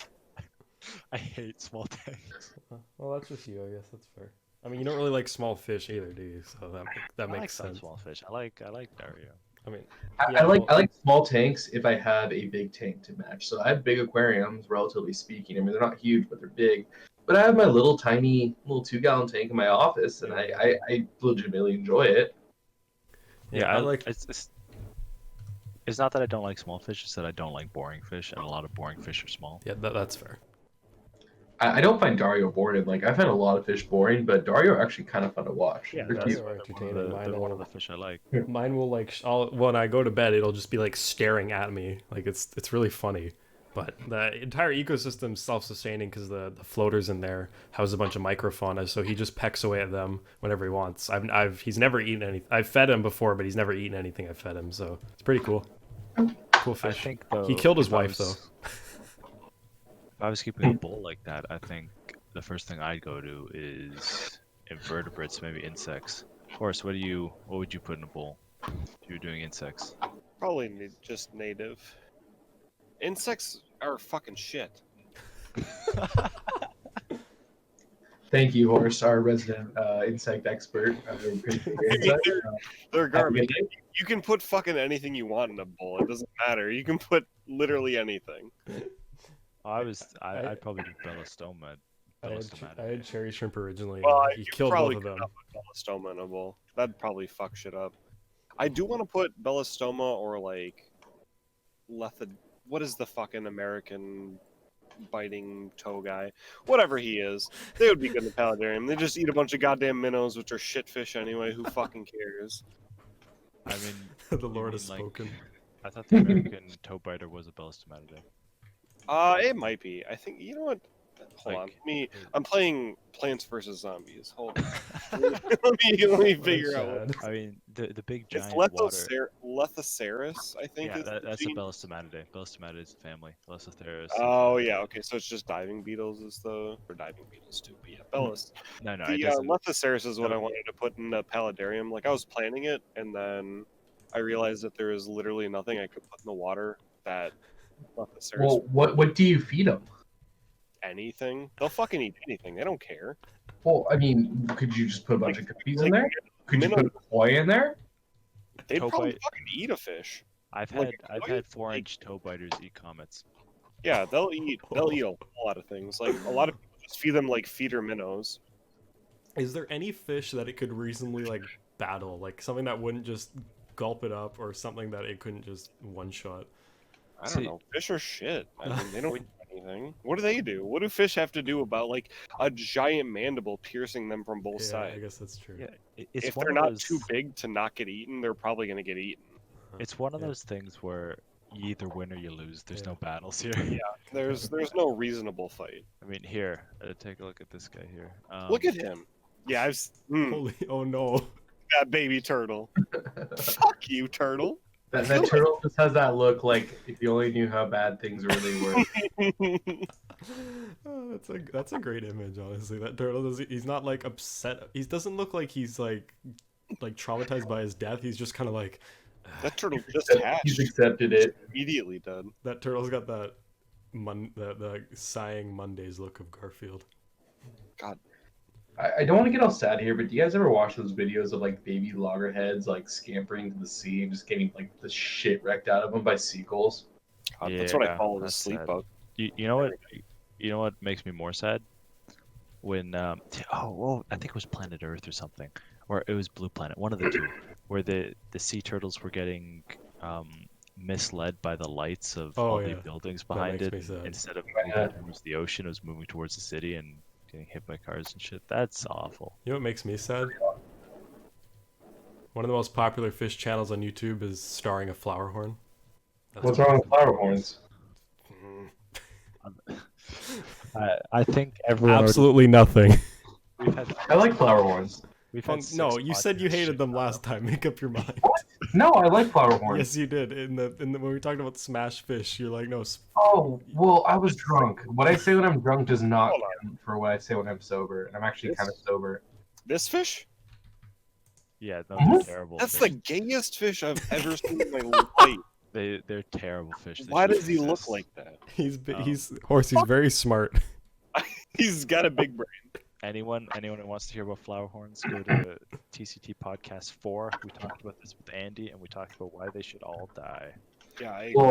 I hate small tanks. Well, that's just you, I guess. That's fair. I mean, you don't really like small fish either, do you? So that I like makes some sense. small fish. I like Dario. I mean, I yeah, like well- I like small tanks if I have a big tank to match. So I have big aquariums, relatively speaking. I mean, they're not huge, but they're big. But I have my little tiny little 2-gallon tank in my office, and I legitimately enjoy it. Yeah, I like. It's not that I don't like small fish, it's that I don't like boring fish, and a lot of boring fish are small. Yeah, that's fair. I don't find Dario boring. Like I've had a lot of fish boring, but Dario are actually kind of fun to watch. Yeah, They're that's cute. all right. They're one of the fish I like. Mine will like when I go to bed, it'll just be like staring at me. Like it's really funny. But the entire ecosystem's self-sustaining because the floaters in there house a bunch of microfauna, so he just pecks away at them whenever he wants. He's never eaten anything. I've fed him before, but he's never eaten anything I've fed him, so it's pretty cool. Cool I fish. think though, He killed his if I wife was- though. If I was keeping a bowl like that, I think the first thing I'd go to is invertebrates, maybe insects. Horace, what would you put in a bowl if you were doing insects? Probably just native. Insects are fucking shit. Thank you, Horst, our resident insect expert. We're pretty good at insects. They're Have a garbage. good day. You can put fucking anything you want in a bowl. It doesn't matter. You can put literally anything. I'd probably do Bellostoma. I had cherry shrimp originally. Well, He you killed probably both of could them. not put Bellostoma in a bowl. That'd probably fuck shit up. I do want to put Bellostoma or like what is the fucking American biting toe guy? Whatever he is, they would be good in the paludarium. They just eat a bunch of goddamn minnows, which are shit fish anyway. Who fucking cares? I mean, The you Lord has mean, like, spoken. I thought the American toe biter was a Bellostomatidae. It might be. I think you know what. Hold on. I'm playing Plants vs Zombies. Hold on. let me figure out. Sad. I mean, the big It's giant water. Lethoceras, I think. Yeah, is the that's a genus. Bellostomatidae. Bellostomatidae is the family. Bellosopteris. Oh yeah, okay. So it's just diving beetles, or diving beetles too. But yeah, Bellis. No, it The doesn't. Lethoceras is what I No. wanted to put in the paludarium. Like I was planning it, and then I realized that there is literally nothing I could put in the water that Lethoceras. Well, what do you feed them? Anything. They'll fucking eat anything. They don't care. Well, I mean, could you just put a bunch of guppies in Like, there? Could you minnow- put koi in there? They'd Toe probably bite. fucking eat a fish. I've like, had koi, 4-inch toe biters eat comets. Yeah, they'll eat a whole lot of things. Like a lot of people just feed them like feeder minnows. Is there any fish that it could reasonably like battle, like something that wouldn't just gulp it up, or something that it couldn't just one shot? I don't See- know. Fish are shit. I mean, they don't eat anything. What do they do? What do fish have to do about like a giant mandible piercing them from both Yeah, sides? I guess that's true. Yeah, it's If one they're of not those, too big to not get eaten, they're probably gonna get eaten. It's one of Yeah. those things where you either win or you lose. There's Yeah. no battles here. There's no reasonable fight. I mean, here, take a look at this guy here. Look at him. Yeah, Holy, oh no. that baby turtle. Fuck you, turtle. That turtle just has that look like if you only knew how bad things really were. Oh, that's a great image, honestly. That turtle he's not like upset. He doesn't look like he's like traumatized by his death. He's just kind of like That turtle just He's hatched. accepted it. Immediately dead. that turtle's got that the sighing Mondays look of Garfield. God. I don't want to get all sad here, but do you guys ever watch those videos of like baby loggerheads like scampering to the sea and just getting like the shit wrecked out of them by seagulls? God, that's what I Yeah, call a that's sleep sad. bug. You know what? You know what makes me more sad? When I think it was Planet Earth or something, or it was Blue Planet, one of the two, where the sea turtles were getting misled by the lights of Oh, all the yeah. buildings behind makes it. me sad. Instead of Yeah. moving towards the ocean, it was moving towards the city and getting hit by cars and shit. That's awful. You know what makes me sad? One of the most popular fish channels on YouTube is starring a flowerhorn. That's What's what wrong makes with flowerhorns? I think everyone. Absolutely nothing. We've had, I like flowerhorns. we've had No, six you said you podcasts hated shit them about last time. Make up your mind. No, I like flowerhorns. Yes, you did. In the when we talked about smash fish, you're like, no. Oh, well, I was drunk. What I say when I'm drunk does not Hold count for what I say when I'm sober, and I'm actually kind of sober. This fish? Yeah, no, Mhm. they're terrible. That's fish. the gayest fish I've ever seen in my life. They're terrible fish. They Why shouldn't does he look exist. like that? He's horse. He's very smart. He's got a big brain. Anyone who wants to hear about flowerhorns, go to TCT podcast 4. We talked about this with Andy, and we talked about why they should all die. Yeah, I Well,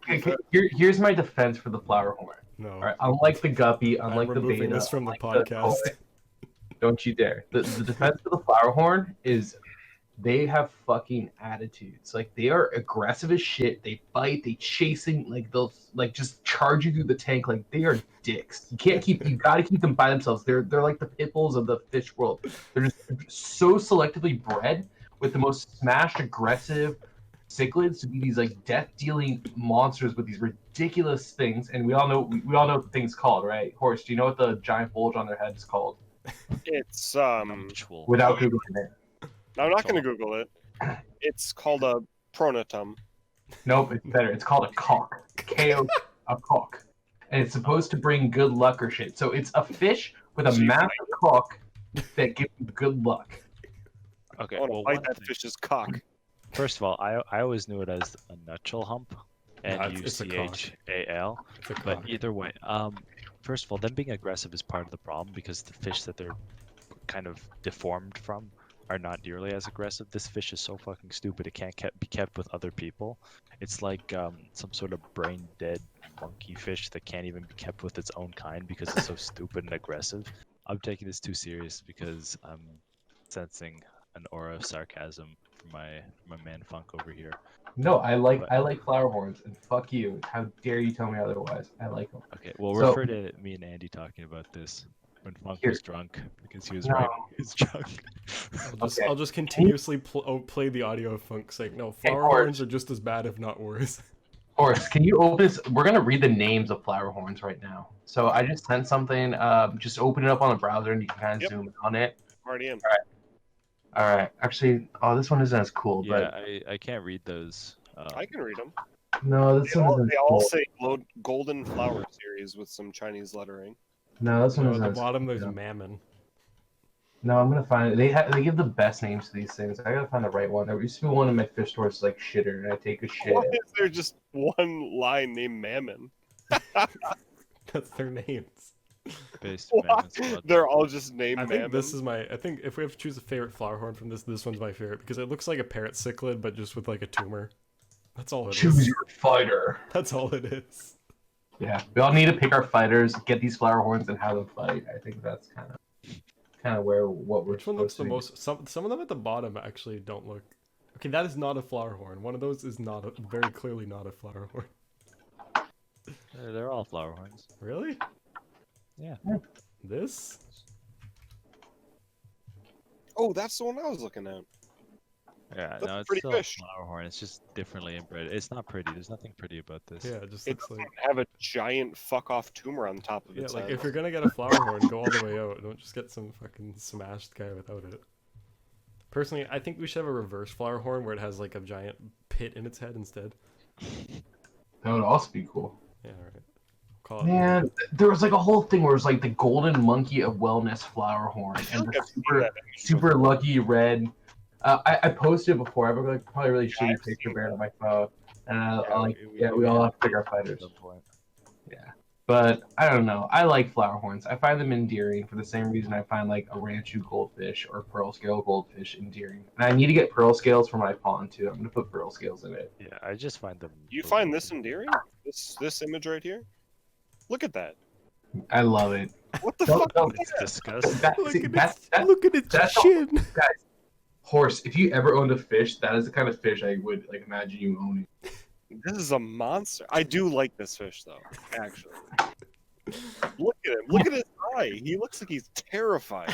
agree. so here's my defense for the flowerhorn. No, All right, unlike the guppy, I'm unlike the removing beta, this from the unlike podcast. koi, don't you dare. The defense for the flowerhorn is they have fucking attitudes. Like they are aggressive as shit. They fight. They chasing. Like they'll like just charge you through the tank. Like they are dicks. You got to keep them by themselves. They're like the pit bulls of the fish world. They're just so selectively bred with the most smashed aggressive cichlids to be these like death dealing monsters with these ridiculous things. And we all know what the thing's called, right? Horse, do you know what the giant bulge on their head is called? It's Nuptial. Without googling it. I'm not gonna Google it. It's called a pronotum. Nope, it's better. It's called a cock. K-O, a cock. And it's supposed to bring good luck or shit. So it's a fish with a Jeez, massive cock that gives you good luck. Okay, I want to well, bite one that thing- fish's cock. First of all, I always knew it as a nutshell hump, it's a cock. Nuchal. It's a But cock. either way, first of all, them being aggressive is part of the problem because the fish that they're kind of deformed from are not nearly as aggressive. This fish is so fucking stupid. It can't be kept with other people. It's like some sort of brain dead monkey fish that can't even be kept with its own kind because it's so stupid and aggressive. I'm taking this too serious because I'm sensing an aura of sarcasm from my man Funk over here. No, I like flower horns, and fuck you. How dare you tell me otherwise? I like them. Okay, well, So- refer to me and Andy talking about this when Funk Here. was drunk because he was No. right. He was drunk. Okay. I'll just continuously play the audio of Funk saying, no, flower Horse. horns are just as bad, if not worse. Horse, can you open this? We're gonna read the names of flower horns right now. So I just sent something. Just open it up on the browser, and you can kind of Yep. zoom in on it. I'm already in. All right. Actually, this one isn't as cool, Yeah, but I can't read those. I can read them. no, this They one all, isn't they all cool. say Golden Flower Series with some Chinese lettering. No, this one No, at isn't. the as bottom cool. there's Mammon. No, I'm gonna find it. They give the best names to these things. I gotta find the right one. There used to be one in my fish stores like shitter, and I take a shit. Why is there just one line named Mammon? That's their names. Based What? mammoths about They're that. all just named I think Mammon. this is I think if we have to choose a favorite flower horn from this one's my favorite because it looks like a parrot cichlid, but just with like a tumor. That's all it Choose is. your fighter. That's all it is. Yeah, we all need to pick our fighters, get these flower horns, and have them fight. I think that's kind of what we're. Which one looks the supposed most? Some of them at the bottom actually don't look. Okay, that is not a flower horn. One of those is very clearly not a flower horn. They're all flower horns. Really? Yeah. This? Oh, that's the one I was looking at. Yeah, That's no, a it's pretty still fish. a flower horn. It's just differently inbred. It's not pretty. There's nothing pretty about this. Yeah, it just It looks like. doesn't have a giant fuck off tumor on top of Yeah, its like head. if you're gonna get a flower horn, go all the way out. Don't just get some fucking smashed guy without it. Personally, I think we should have a reverse flower horn where it has like a giant pit in its head instead. That would also be cool. Yeah, alright. Call it. Man, there was like a whole thing where it was like the golden monkey of wellness flower horn I feel and like the I've seen super that image super before. lucky red. I posted it before. I have like probably a really Yeah, shitty I've picture seen bear that. on my phone, and Yeah, we all have to pick our At fighters. some point. But I don't know. I like flower horns. I find them endearing for the same reason I find like a ranchu goldfish or pearl scale goldfish endearing. And I need to get pearl scales for my pond too. I'm gonna put pearl scales in it. Yeah, I just find them. You find this endearing? This image right here? Look at that. I love it. What the Don't- fuck? don't- is It's that? disgusting. Look at its that's all- chin. Guys, horse. If you ever owned a fish, that is the kind of fish I would like imagine you owning. This is a monster. I do like this fish though, actually. Look at him. Look at his eye. He looks like he's terrified.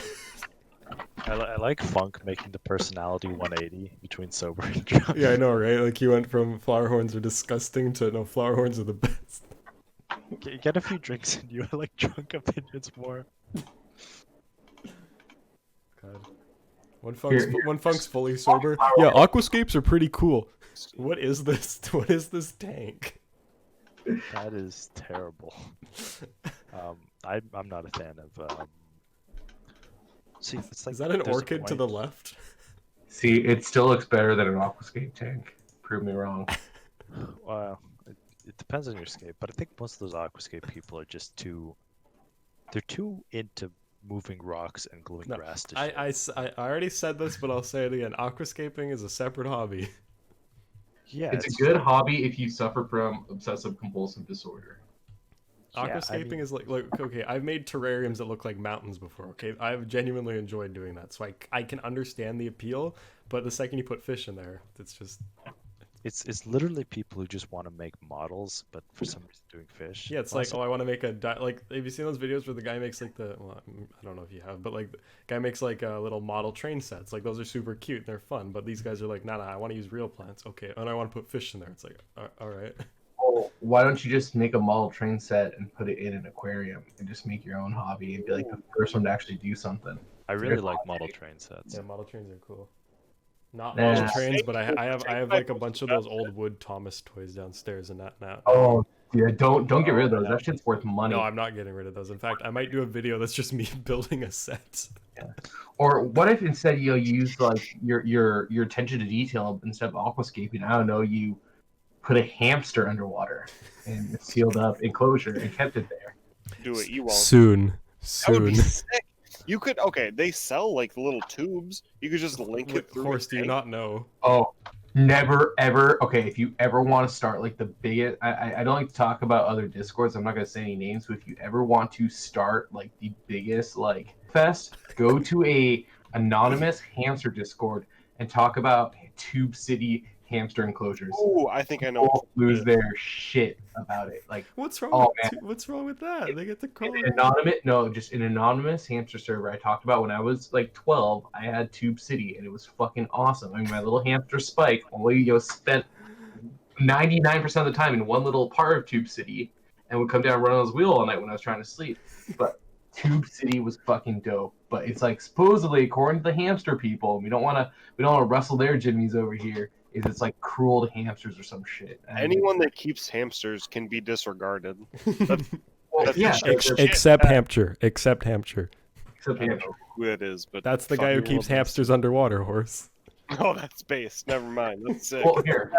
I like Funk making the personality 180 between sober and drunk. Yeah, I know, right? Like he went from flower horns are disgusting to no, flower horns are the best. Get a few drinks in you. I like drunk opinions more. God. When Funk's fully sober. flower Yeah, horn. aquascapes are pretty cool. What is this? What is this tank? That is terrible. I'm not a fan of. See, it's like Is that an there's a orchid to the point- left? See, it still looks better than an aquascape tank. Prove me wrong. Well, it depends on your scape, but I think most of those aquascape people are just too. They're too into moving rocks and gluing No, grass to shit. I already said this, but I'll say it again. Aquascaping is a separate hobby. Yeah, It's a good hobby if you suffer from obsessive compulsive disorder. Yeah, I Aquascaping mean- is like okay, I've made terrariums that look like mountains before. Okay, I've genuinely enjoyed doing that, so I can understand the appeal. But the second you put fish in there, it's just It's literally people who just want to make models, but for some reason doing fish. yeah, it's Also- like I want to make like have you seen those videos where the guy makes like I don't know if you have, but like the guy makes like a little model train sets. Like those are super cute and they're fun, but these guys are like, nah, I want to use real plants. Okay, and I want to put fish in there. It's like all right. Well, why don't you just make a model train set and put it in an aquarium and just make your own hobby and be like the first one to actually do something? I really like model train sets. Yeah, model trains are cool. Not Nah. model trains, but I have like a bunch of those old wood Thomas toys downstairs and that now. Oh yeah, don't get rid of those. That shit's worth money. No, I'm not getting rid of those. In fact, I might do a video that's just me building a set. Or what if instead you use like your attention to detail instead of aquascaping? I don't know. You put a hamster underwater in a sealed up enclosure and kept it there. Do it. You won't. Soon. That would be sick. You could they sell like the little tubes. You could just link it through. Horse, do you not know? Oh, never ever. Okay, if you ever want to start like the biggest, I don't like to talk about other discords. I'm not gonna say any names, but if you ever want to start like the biggest like fest, go to a anonymous hamster discord and talk about Tube City hamster enclosures. Oh, I think I know. People lose their shit about it. Like, What's wrong? Oh, What's wrong with that? They get to crawl. just an anonymous hamster server I talked about when I was like 12. I had Tube City and it was fucking awesome. I mean, my little hamster Spike only spent 99% of the time in one little part of Tube City and would come down and run on his wheel all night when I was trying to sleep. But Tube City was fucking dope. But it's like supposedly, according to the hamster people, we don't want to rustle their jimmies over here. It's like cruel to hamsters or some shit. Anyone that keeps hamsters can be disregarded. Except Hampshire. Except Hampshire. I don't know who it is, but That's the guy who keeps hamsters underwater, Horse. Oh, that's base. Never mind. That's sick. Well, here,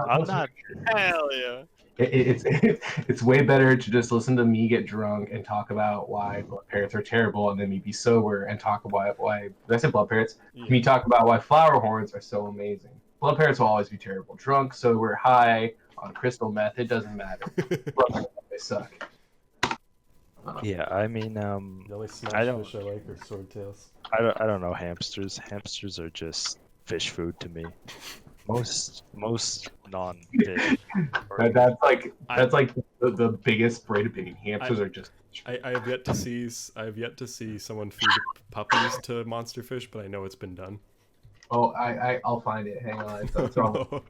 I'm not. Hell yeah. It's way better to just listen to me get drunk and talk about why blood parrots are terrible, and then me be sober and talk about why. Did I say blood parrots? Yeah. Me talk about why flowerhorns are so amazing. Blood parrots will always be terrible. Drunk, sober, high, on crystal meth, it doesn't matter. They suck. Yeah, I mean, The only smash I don't- fish I like are swordtails. I don't know hamsters. Hamsters are just fish food to me. Most non-fish. That's like the biggest braid opinion. Hamsters are just. I have yet to see someone feed puppies to monster fish, but I know it's been done. Oh, I'll find it. Hang on. It's wrong.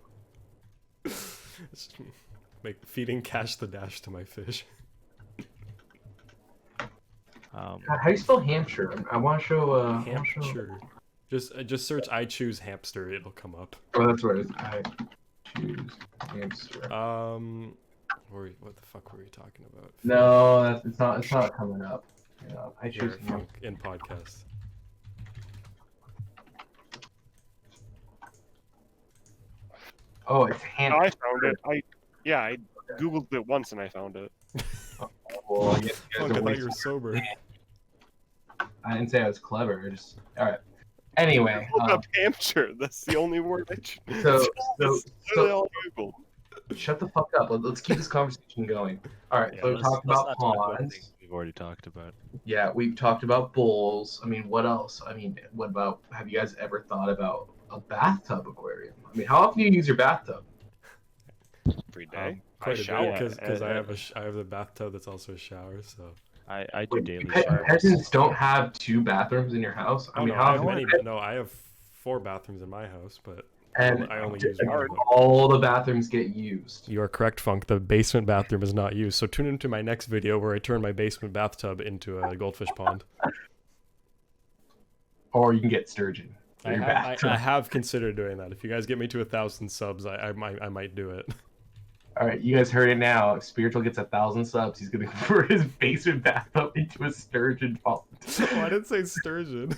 No. Feeding Cash the Dash to my fish. God, how do you spell Hampshire? I want to show. Hampshire. Just search I choose hamster. It'll come up. Oh, that's where it is. I choose hamster. What the fuck were we talking about? No, it's not coming up. Yeah, I choose Here, hamster. in podcast. Oh, it's No, hamster. I found it. I googled it once and I found it. Well, I guess you Fuck, guys I are thought way you were sober. I didn't say I was clever. All right. Anyway, Look up Hampshire. That's the only word I so literally all Google. shut the fuck up. Let's keep this conversation going. All right. Yeah, so we let's- talked let's about not talk about ponds. things we've already talked about. Yeah, we've talked about bulls. I mean, what else? I mean, what about? Have you guys ever thought about a bathtub aquarium? I mean, how often do you use your bathtub? Every day. I Quite a shower. bit because I have a bathtub that's also a shower. So I do daily Pe- showers. Peasants don't have 2 bathrooms in your house. I mean, how often? I have 4 bathrooms in my house, but And I only use one of them. all the bathrooms get used. You are correct, Funk. The basement bathroom is not used. So tune into my next video where I turn my basement bathtub into a goldfish pond. Or you can get sturgeon. I have considered doing that. If you guys get me to 1,000 subs, I might do it. All right, you guys heard it now. If Spiritual gets 1,000 subs, he's gonna convert his basement bathtub into a sturgeon pond. Oh, I didn't say sturgeon.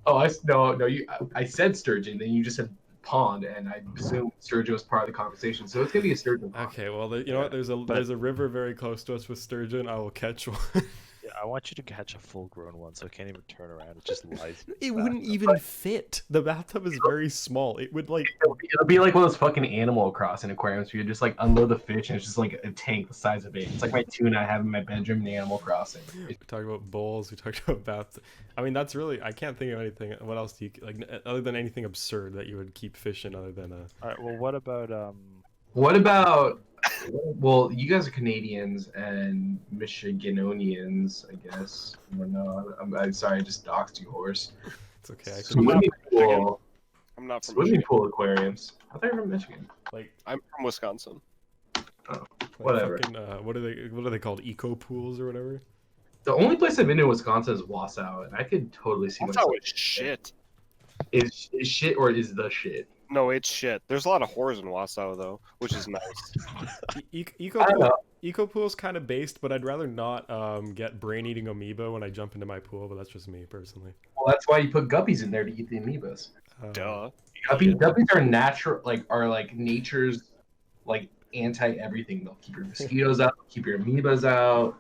Oh, I said sturgeon, then you just said pond, and I assumed sturgeon was part of the conversation. So it's gonna be a sturgeon pond. Okay, well, you know what? There's a river very close to us with sturgeon. I will catch one. Yeah, I want you to catch a full-grown one, so I can't even turn around. It just lies. in the It wouldn't bathtub. even fit. The bathtub is very small. It would like. It'll be like one of those fucking Animal Crossing aquariums where you just like unload the fish and it's just like a tank the size of it. It's like my tuna I have in my bedroom in Animal Crossing. We talked about bowls. We talked about baths. I mean, that's really. I can't think of anything. What else do you like other than anything absurd that you would keep fish in other than a. All right. Well, what about What about? Well, you guys are Canadians and Michiganonians, I guess. I don't know. I'm sorry, I just doxed you, horse. It's okay. I can, Swimming pool. I'm not from Swimming Michigan. pool aquariums. I thought you were from Michigan. like I'm from Wisconsin. Whatever. Fucking, what are they called? Ecopools or whatever. The only place I've been in Wisconsin is Wausau, and I could totally see That's myself. how it's shit. Is shit or is the shit? No, it's shit. There's a lot of whores in Wausau though, which is nice. I don't know. Ecopool's kind of based, but I'd rather not get brain-eating amoeba when I jump into my pool. But that's just me personally. Well, that's why you put guppies in there to eat the amoebas. Duh. Guppies are natural, like nature's like anti everything. They'll keep your mosquitoes out, keep your amoebas out.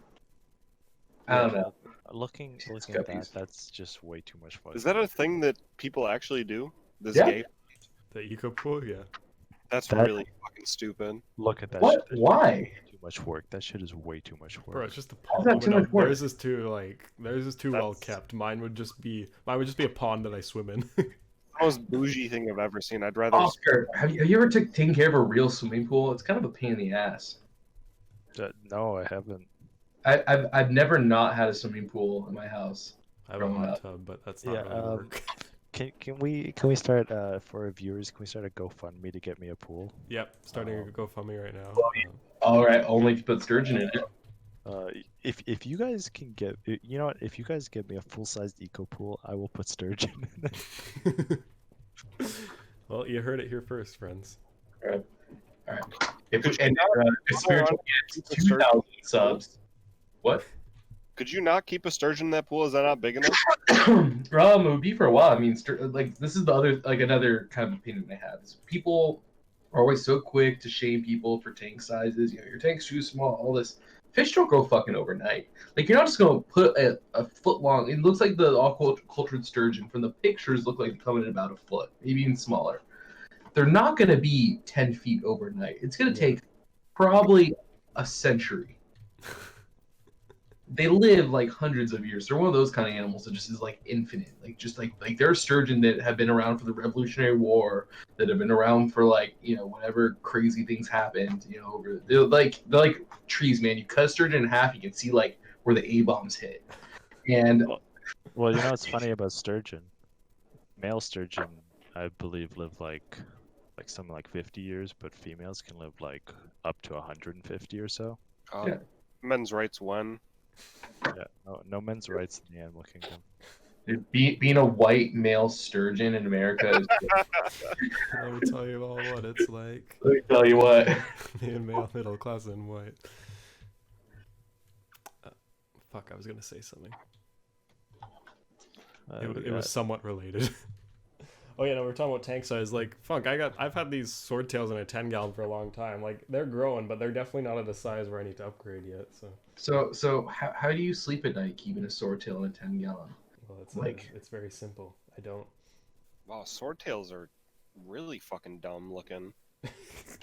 I don't know. looking at guppies. that's just way too much fun. Is that a thing that people actually do? This Yeah. game? The Ecopool, yeah. That's That- really fucking stupid. Look at that. What? Shit. That shit Why? is too much work. That shit is way too much work. Bro, it's just a How's pond. that too much work? Theirs is too well That's- kept. Mine would just be a pond that I swim in. The most bougie thing I've ever seen. I'd rather. Oscar, have you ever taken care of a real swimming pool? It's kind of a pain in the ass. No, I haven't. I've never not had a swimming pool in my house. I have a Growing hot up. tub, but that's not Yeah, really work. Can we start for our viewers? Can we start a GoFundMe to get me a pool? Yep, starting a GoFundMe right now. All right, only if you put sturgeon in it. If you guys can get, you know what? If you guys get me a full-sized eco pool, I will put sturgeon in it. Well, you heard it here first, friends. All right. If Could you and not- if spiritual keep gets a sturgeon? 2,000 subs. What? Could you not keep a sturgeon in that pool? Is that not big enough? It would be for a while. I mean, like this is the other another kind of opinion I have is people are always so quick to shame people for tank sizes. You know, your tank's too small. All this fish don't grow fucking overnight. Like you're not just gonna put a foot long. It looks like the aquacultured sturgeon from the pictures look like they're coming in about a foot, maybe even smaller. They're not gonna be 10 feet overnight. It's gonna take probably a century. They live like hundreds of years. They're one of those kind of animals that just is like infinite. Like just like there are sturgeon that have been around for the Revolutionary War, that have been around for like, you know, whatever crazy things happened, you know, they're like trees, man. You cut a sturgeon in half, you can see like where the A bombs hit. And Well, you know what's funny about sturgeon? Male sturgeon, I believe, live like something like 50 years, but females can live like up to 150 or so. Yeah. Men's rights when? Yeah, no men's rights in the animal kingdom. dude, being a white male sturgeon in America is Let me tell you all what it's like. let me tell you what. Being male, middle class, and white. Fuck, I was gonna say something. It was somewhat related. Oh yeah, no, we were talking about tank size. Like, fuck, I've had these swordtails in a 10-gallon for a long time. Like, they're growing, but they're definitely not at a size where I need to upgrade yet. So how do you sleep at night keeping a swordtail in a 10-gallon? Well, it's Like- it's very simple. I don't. Wow, swordtails are really fucking dumb looking.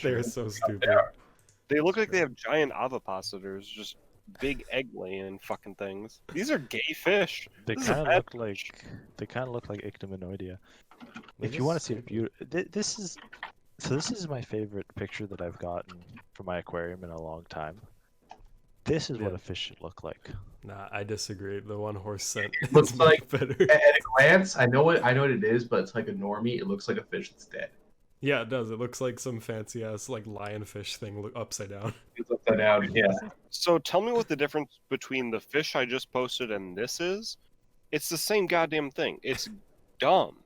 They're so stupid. They look like they have giant ovipositors, just big egg laying fucking things. These are gay fish. They This is a kind of bad look fish. like Ichthyomonoidea. They If you want to just- see a beautiful, this is my favorite picture that I've gotten from my aquarium in a long time. This is what Yeah. a fish should look like. Nah, I disagree. The one horse scent Looks is much like- better. At a glance, I know what it is, but it's like a normie. It looks like a fish that's dead. Yeah, it does. It looks like some fancy ass like lionfish thing upside down. It's upside down. Yeah. So tell me what the difference between the fish I just posted and this is. It's the same goddamn thing. It's dumb.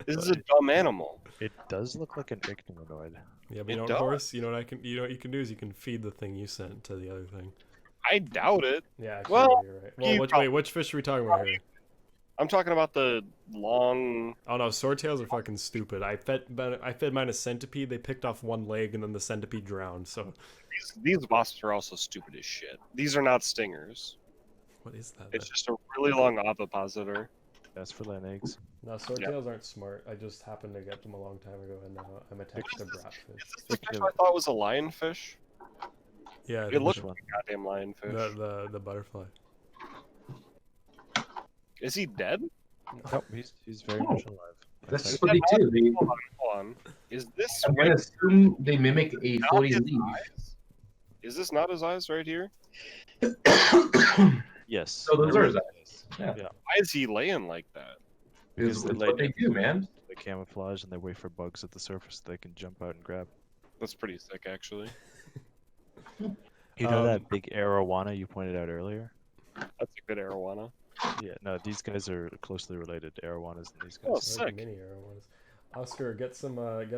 This is a dumb animal. It does look like an ichthyomonoid. Yeah, but It you know, does. horse. You know what you can do is you can feed the thing you sent to the other thing. I doubt it. Yeah, actually, Well, you're right. you Well, which fish are we talking about here? I'm talking about the long. Oh no, swordtails are fucking stupid. I fed mine a centipede. They picked off one leg and then the centipede drowned. So These wasps are also stupid as shit. These are not stingers. what is that? It's just a really long ovipositor. That's for laying eggs. No, swordtails aren't smart. I just happened to get them a long time ago, and now I'm attached to bratfish. Is this the fish I thought was a lionfish? Yeah, It looks one? like a goddamn lionfish. the butterfly. Is he dead? Nope, he's very Oh. much alive. That's Okay. just what they do. Hold on. Is this I'm gonna assume they mimic a not floating his leaf. eyes? Is this not his eyes right here? Yes. So those are his eyes. Yeah. Why is he laying like that? It's the what they do, man. They camouflage and they wait for bugs at the surface that they can jump out and grab. That's pretty sick, actually. You know that big arowana you pointed out earlier? That's a good arowana. Yeah, no, these guys are closely related to arowanas and these guys. Oh, Like sick. mini arrow ones. Oscar, get a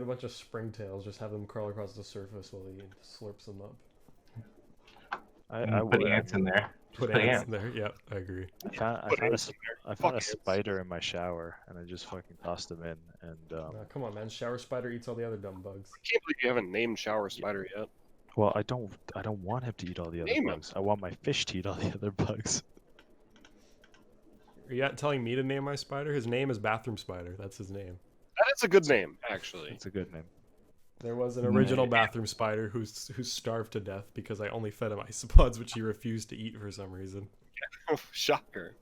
bunch of springtails. Just have them crawl across the surface while he slurps them up. I Put would. ants in there. Put Put ants ants. in there. Yep, I agree. I found Put a, ants in I found a ants. spider in my shower and I just fucking tossed them in and Come on, man. Shower spider eats all the other dumb bugs. I can't believe you haven't named Shower Spider yet. well I don't want him to eat all the other Name him. bugs. I want my fish to eat all the other bugs. Are you telling me to name my spider? His name is Bathroom Spider. That's his name. That is a good name, actually. It's a good name. There was an original bathroom spider who's starved to death because I only fed him isopods, which he refused to eat for some reason. Shocker.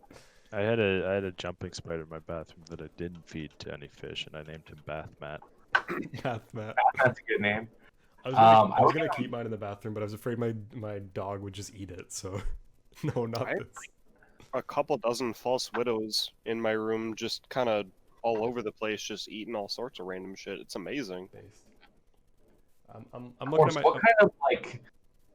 I had a jumping spider in my bathroom that I didn't feed to any fish, and I named him Bath Matt. Bath Matt. That's a good name. I was gonna keep mine in the bathroom, but I was afraid my dog would just eat it. So, no, not this. A couple dozen false widows in my room, just kind of all over the place, just eating all sorts of random shit. It's amazing. I'm looking at my. What kind of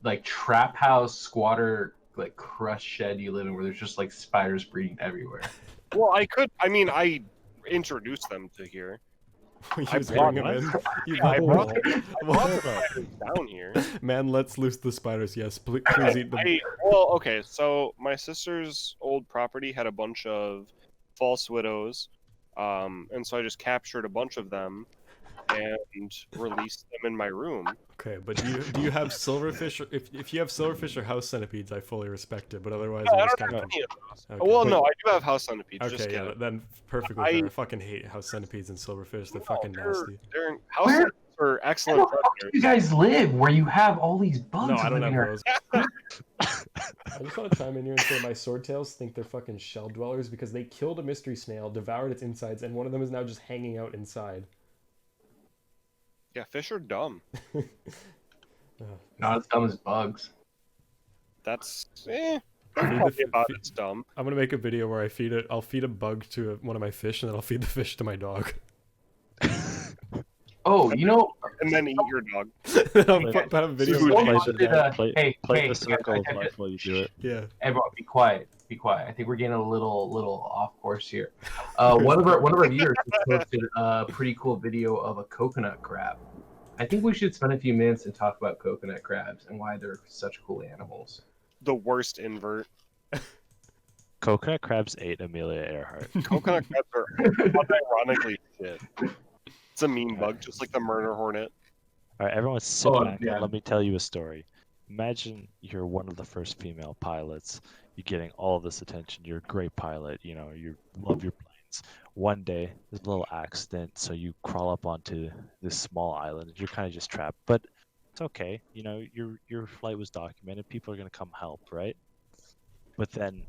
like trap house squatter like crush shed you live in where there's just like spiders breeding everywhere? Well, I introduced them to here. You I just brought bring 'em in. I brought Whoa. the spiders down here. Man, let's loose the spiders. Yes, please eat them. Okay, so my sister's old property had a bunch of false widows, and so I just captured a bunch of them and released them in my room. Okay, but do you have silverfish? If you have silverfish or house centipedes, I fully respect it. But otherwise, No, I I'm just don't kind have of. any of those. Okay. Well, no, I do have house centipedes. Just Okay, yeah, kidding. then perfectly fair. I fucking hate house centipedes and silverfish. They're fucking nasty. House Where- centipedes are Where excellent the fuck do predators. you guys live where you have all these bugs? No, I don't living have around? those. I just want to chime in here and say my swordtails think they're fucking shell dwellers because they killed a mystery snail, devoured its insides, and one of them is now just hanging out inside. Yeah, fish are dumb. Not as dumb as bugs. That's they're probably about as dumb. I'm gonna make a video where I'll feed a bug to one of my fish, and then I'll feed the fish to my dog. Oh, you know, And then eat your dog. I'll put a video. So of what my- was it, Play hey, the circle of guys, life while you do it. Yeah. everyone, be quiet. Be quiet. I think we're getting a little off course here. One of our viewers posted a pretty cool video of a coconut crab. I think we should spend a few minutes and talk about coconut crabs and why they're such cool animals. The worst invert. Coconut crabs ate Amelia Earhart. Coconut crabs are unironically shit. It's a mean bug, just like the murder hornet. All right, everyone sit Oh, back yeah. and let me tell you a story. Imagine you're one of the first female pilots. You're getting all of this attention. You're a great pilot. You know, you love your planes. One day, there's a little accident, so you crawl up onto this small island. And you're kind of just trapped, but it's okay. You know, your flight was documented. People are gonna come help, right? But then,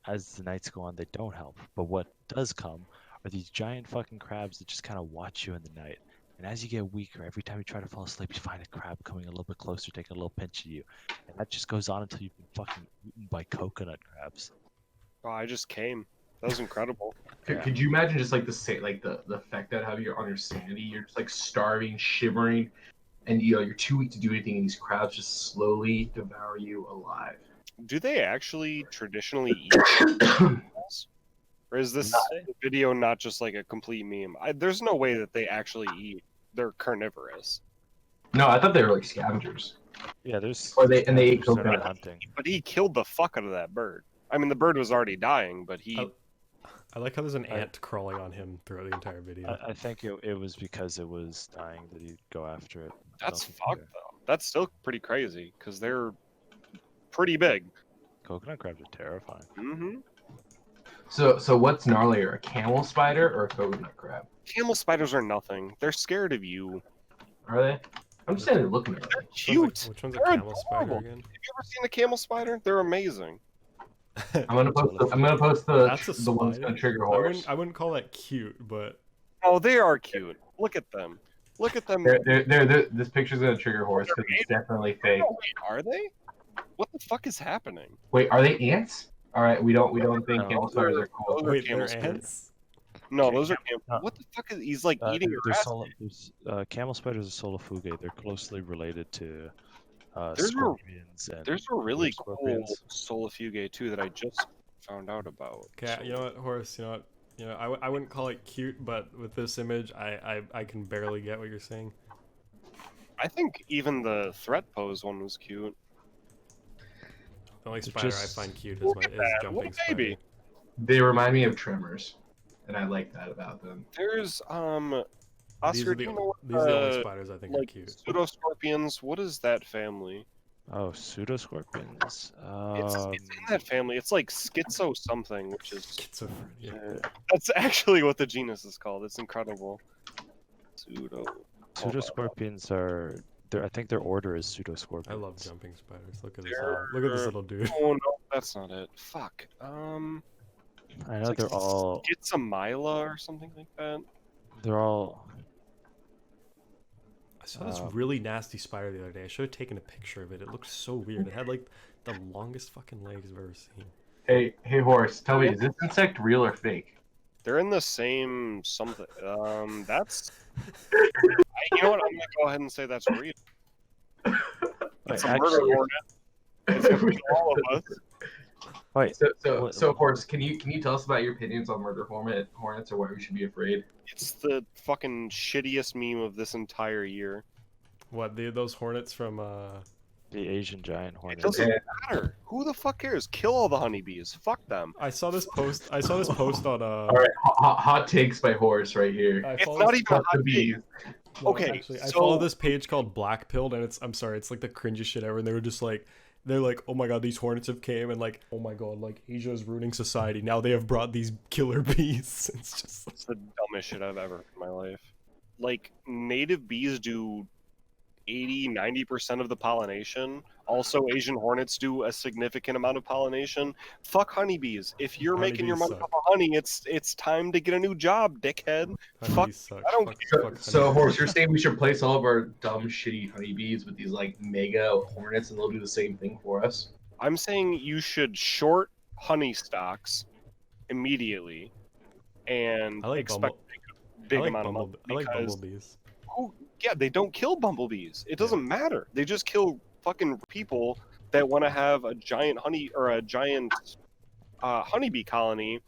as the nights go on, they don't help. But what does come are these giant fucking crabs that just kind of watch you in the night. And as you get weaker, every time you try to fall asleep, you find a crab coming a little bit closer, taking a little pinch of you. And that just goes on until you've been fucking eaten by coconut crabs. Oh, I just came. That was incredible. Could you imagine just like the effect that have you on your sanity? You're just like starving, shivering, and you're too weak to do anything, and these crabs just slowly devour you alive. Do they actually traditionally eat animals? Or is this video not just like a complete meme? There's no way that they actually eat. They're carnivorous. No, I thought they were like scavengers. Yeah, there's. Or they ate started coconut. hunting. But he killed the fuck out of that bird. I mean, the bird was already dying, but he... I like how there's an ant crawling on him throughout the entire video. I think it was because it was dying that he'd go after it. That's Don't fucked, care. though. That's still pretty crazy, because they're pretty big. Coconut crabs are terrifying. Mm-hmm. So what's gnarlier, a camel spider or a coconut crab? Camel spiders are nothing. They're scared of you. Are they? I'm just standing looking at them. They're cute. Which one's a They're camel spider adorable. again? Have you ever seen a camel spider? They're amazing. I'm gonna post That's a the one's spider. gonna trigger horse. I wouldn't call that cute, but Oh, they are cute. Look at them. Look at them. This picture's gonna trigger horse because it's definitely fake. Oh, wait, are they? What the fuck is happening? Wait, are they ants? All right, we don't think No. camel spiders are cool. Those are wait, camel they're spiders. ants? No, those are camel. No. What the fuck is he's like eating your There's ass? camel spiders are solifugae. They're closely related to There's a- scorpions and There's a really cool scorpions. solifugae too that I just found out about. Okay, you know what, Horace? You know what? You know, I wouldn't call it cute, but with this image, I can barely get what you're saying. I think even the threat pose one was cute. The only They're spider just- I find cute is Look at that, jumping what a baby. spider. They remind me of tremors, and I like that about them. There's These Oscar, are do the you know these are the only what spiders I think are like cute. pseudoscorpions? What is that family? Oh, pseudoscorpions. It's in that family. It's like schizo something, which is Schizophrenia. that's actually what the genus is called. It's incredible. Hold on. Pseudoscorpions are. I think their order is pseudoscorpions. I love jumping spiders. Look at this. They're- Look at this little dude. Oh no, that's not it. Fuck. I It's know like they're all. Schizomyla or something like that. They're all. I saw this really nasty spider the other day. I should have taken a picture of it. It looked so weird. It had like the longest fucking legs I've ever seen. Hey, horse. Tell me, is this insect real or fake? They're in the same something. That's. You know what? I'm gonna go ahead and say that's real. It's a murder Actually, hornet. It's gonna kill all of us. wait. So horse, can you tell us about your opinions on murder hornets or why we should be afraid? It's the fucking shittiest meme of this entire year. What? Those hornets from The Asian giant It hornet. doesn't matter. Who the fuck cares? Kill all the honeybees. Fuck them. I saw this post. I saw this post on All right, hot takes by horse right here. I It's follow not this- even a Fuck the hot bees. take. no, okay, actually, I so- follow this page called Black Pilled, and I'm sorry, it's like the cringiest shit ever. And they were just like, they're like, oh my god, these hornets have came, and like, oh my god, like Asia is ruining society. Now they have brought these killer bees. It's just like, It's the dumbest shit I've ever heard in my life. Like, native bees do 80-90% of the pollination. Also, Asian hornets do a significant amount of pollination. Fuck honeybees. If you're making your money Honeybees off of honey, it's time to get a new job, dickhead. Fuck. honeybees suck. I don't Fuck So honeybees. horse, you're saying we should place all of our dumb, shitty honeybees with these like mega hornets, and they'll do the same thing for us? I'm saying you should short honey stocks immediately and I like expect a I big like amount of money. I like because- bumblebees. Yeah, they don't kill bumblebees. It doesn't matter. They just kill fucking people that want to have a giant honeybee colony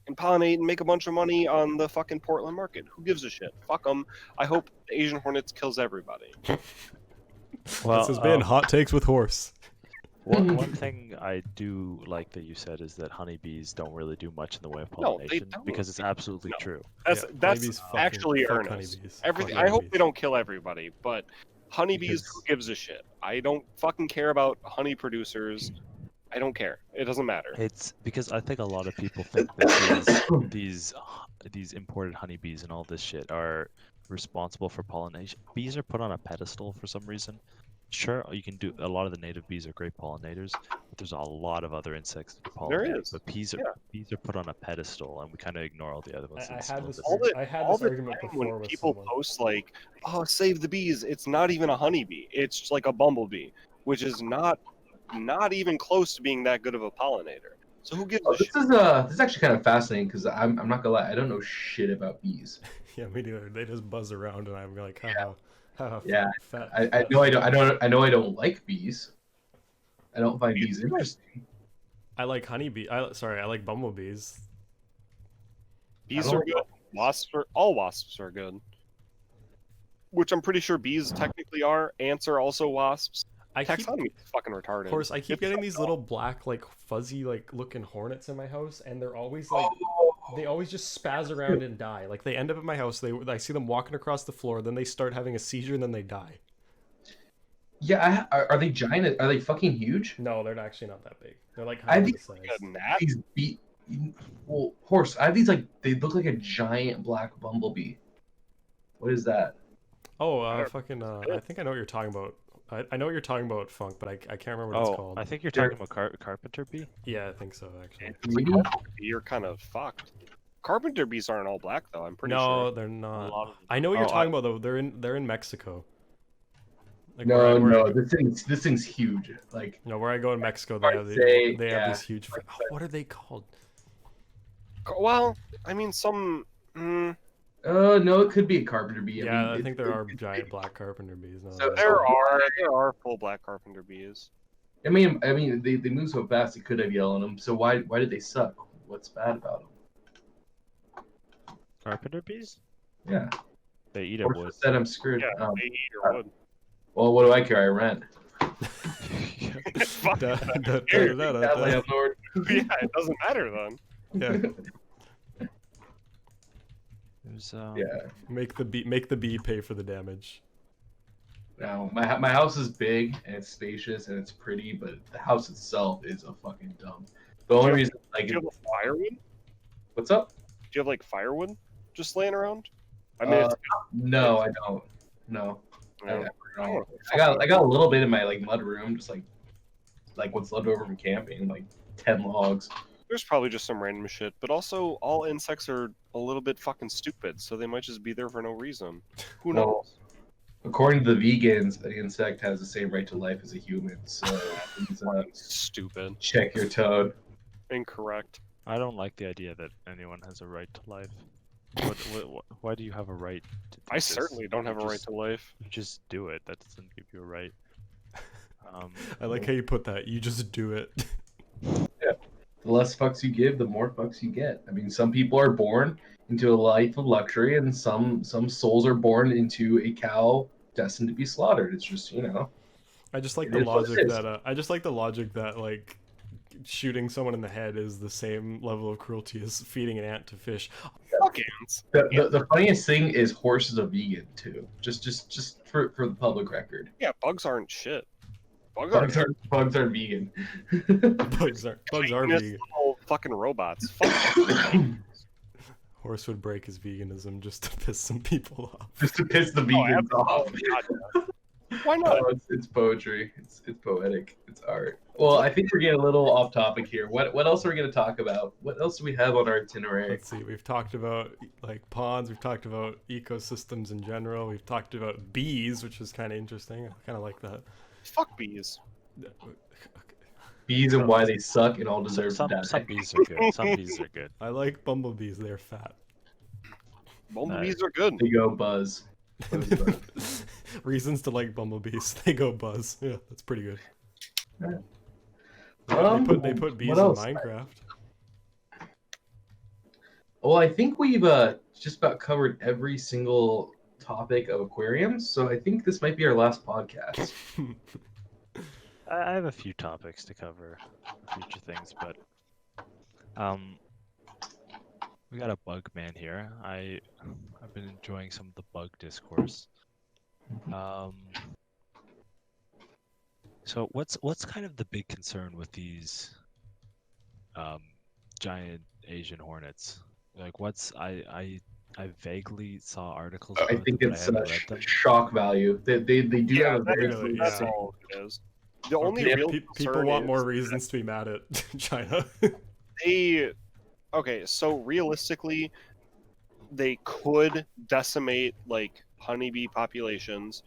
and pollinate and make a bunch of money on the fucking Portland market. Who gives a shit? Fuck them. I hope the Asian hornets kills everybody. Well, This has been Hot Takes with Horse. one thing I do like that you said is that honeybees don't really do much in the way of No, they pollination don't. because it's absolutely No. true. That's Yeah, that's honeybees fucking- actually fuck earnest. honeybees. Everything. Fuck I hope honeybees. they don't kill everybody, but honeybees. Because- Who gives a shit? I don't fucking care about honey producers. I don't care. It doesn't matter. It's because I think a lot of people think that these imported honeybees and all this shit are responsible for pollination. Bees are put on a pedestal for some reason. Sure, you can do a lot of the native bees are great pollinators, but there's a lot of other insects that There pollinate. is, But bees are put on a pedestal, and we kind of ignore all the other ones. I and had still this just- All the, I had all this the argument time before when with people someone. post like, "Oh, save the bees," it's not even a honeybee. It's just like a bumblebee, which is not even close to being that good of a pollinator. So who gives a This shit? is actually kind of fascinating because I'm not gonna lie, I don't know shit about bees. Yeah, me neither. They just buzz around, and I'm like, haha, haha. Yeah, fat, I fat. know I know I don't like bees. I don't find bees interesting. I like honeybee. I like bumblebees. Bees I are don't- good. All wasps are good. Which I'm pretty sure bees technically are. Ants are also wasps. I keep, Taxonomy is fucking retarded. of course, I keep It's getting so these little black, like fuzzy, like looking hornets in my house, and they're always like, they always just spaz around and die. Like they end up at my house. I see them walking across the floor, then they start having a seizure, and then they die. Yeah, are they giant? Are they fucking huge? No, they're actually not that big. They're like I half think- the size. a gnat. These bee, well, horse. I have these like they look like a giant black bumblebee. What is that? Oh, Better- fucking. I think I know what you're talking about. I know what you're talking about, Funk, but I can't remember what it's Oh, called. I think you're talking about carpenter bee. Yeah, I think so actually. If it's a Maybe? carpenter bee, you're kind of fucked. Carpenter bees aren't all black though. I'm pretty No, sure. they're not. lot of them- I know what you're Oh, talking about though. They're in Mexico. Like No, where I, no, this thing's huge. Like No, where I go in Mexico, I'd say, they yeah, have these huge. What are they called? Well, I mean, some. no, it could be a carpenter bee. Yeah, mean, I think there are it's- giant black carpenter bees. No, So- There are full black carpenter bees. I mean, they move so fast. It could have yellow in them. So why did they suck? What's bad about them? Carpenter bees? Yeah, They eat horse at wood. said I'm screwed. Yeah, they eat your wood. Well, what do I care? I rent. Fuck Da- that. da- Here, da- da- That da- landlord. Yeah, it doesn't matter then. Yeah, There's Yeah. make the bee pay for the damage. Now, my house is big and it's spacious and it's pretty, but the house itself is a fucking dump. The only reason, like, Do you have a firewood? what's up? Do you have like firewood just laying around? I mean, it's, No, I don't. No, you know, I got a little bit in my like mud room, just like what's left over from camping, like 10 logs. there's probably just some random shit, but also all insects are a little bit fucking stupid, so they might just be there for no reason. Who knows? Well, according to the vegans, an insect has the same right to life as a human. So please, Stupid. check your toad. Incorrect. I don't like the idea that anyone has a right to life. Why do you have a right to do I this? certainly don't have a right Just- to life. You just do it. That doesn't give you a right. I like how you put that. You just do it. The less fucks you give, the more fucks you get. I mean, some people are born into a life of luxury, and some souls are born into a cow destined to be slaughtered. It's just, you know. I just like It the is what it logic is. that I just like the logic that like shooting someone in the head is the same level of cruelty as feeding an ant to fish. Fuck ants. The funniest thing is horses are vegan too. Just for the public record. Yeah, bugs aren't shit. Bugs Bugs are vegan. Bugs are just vegan. little fucking robots. Fuck. Horse would break his veganism just to piss some people off. Just to piss the vegans off. Why not? Oh, it's poetry. It's poetic. It's art. Well, I think we're getting a little off topic here. What else are we going to talk about? What else do we have on our itinerary? Let's see. We've talked about like ponds. We've talked about ecosystems in general. We've talked about bees, which is kind of interesting. I kind of like that. Fuck bees. Bees and why they suck and all deserve Some to die. bees are good. Some bees are good. I like bumblebees. They're fat. Bumblebees are good. They go buzz. Reasons to like bumblebees. They go buzz. Yeah, that's pretty good. They put bees what in else? Minecraft. Well, I think we've just about covered every single topic of aquariums, so I think this might be our last podcast. I have a few topics to cover, future things, but we got a bug man here. I've been enjoying some of the bug discourse. So what's kind of the big concern with these giant Asian hornets? Like I vaguely saw articles. I about think them, but I it's haven't read them. shock value. They do Yeah, have a very really, that's yeah. all it is. The only real People concern want is more reasons to be mad at China. okay, so realistically, they could decimate like honeybee populations.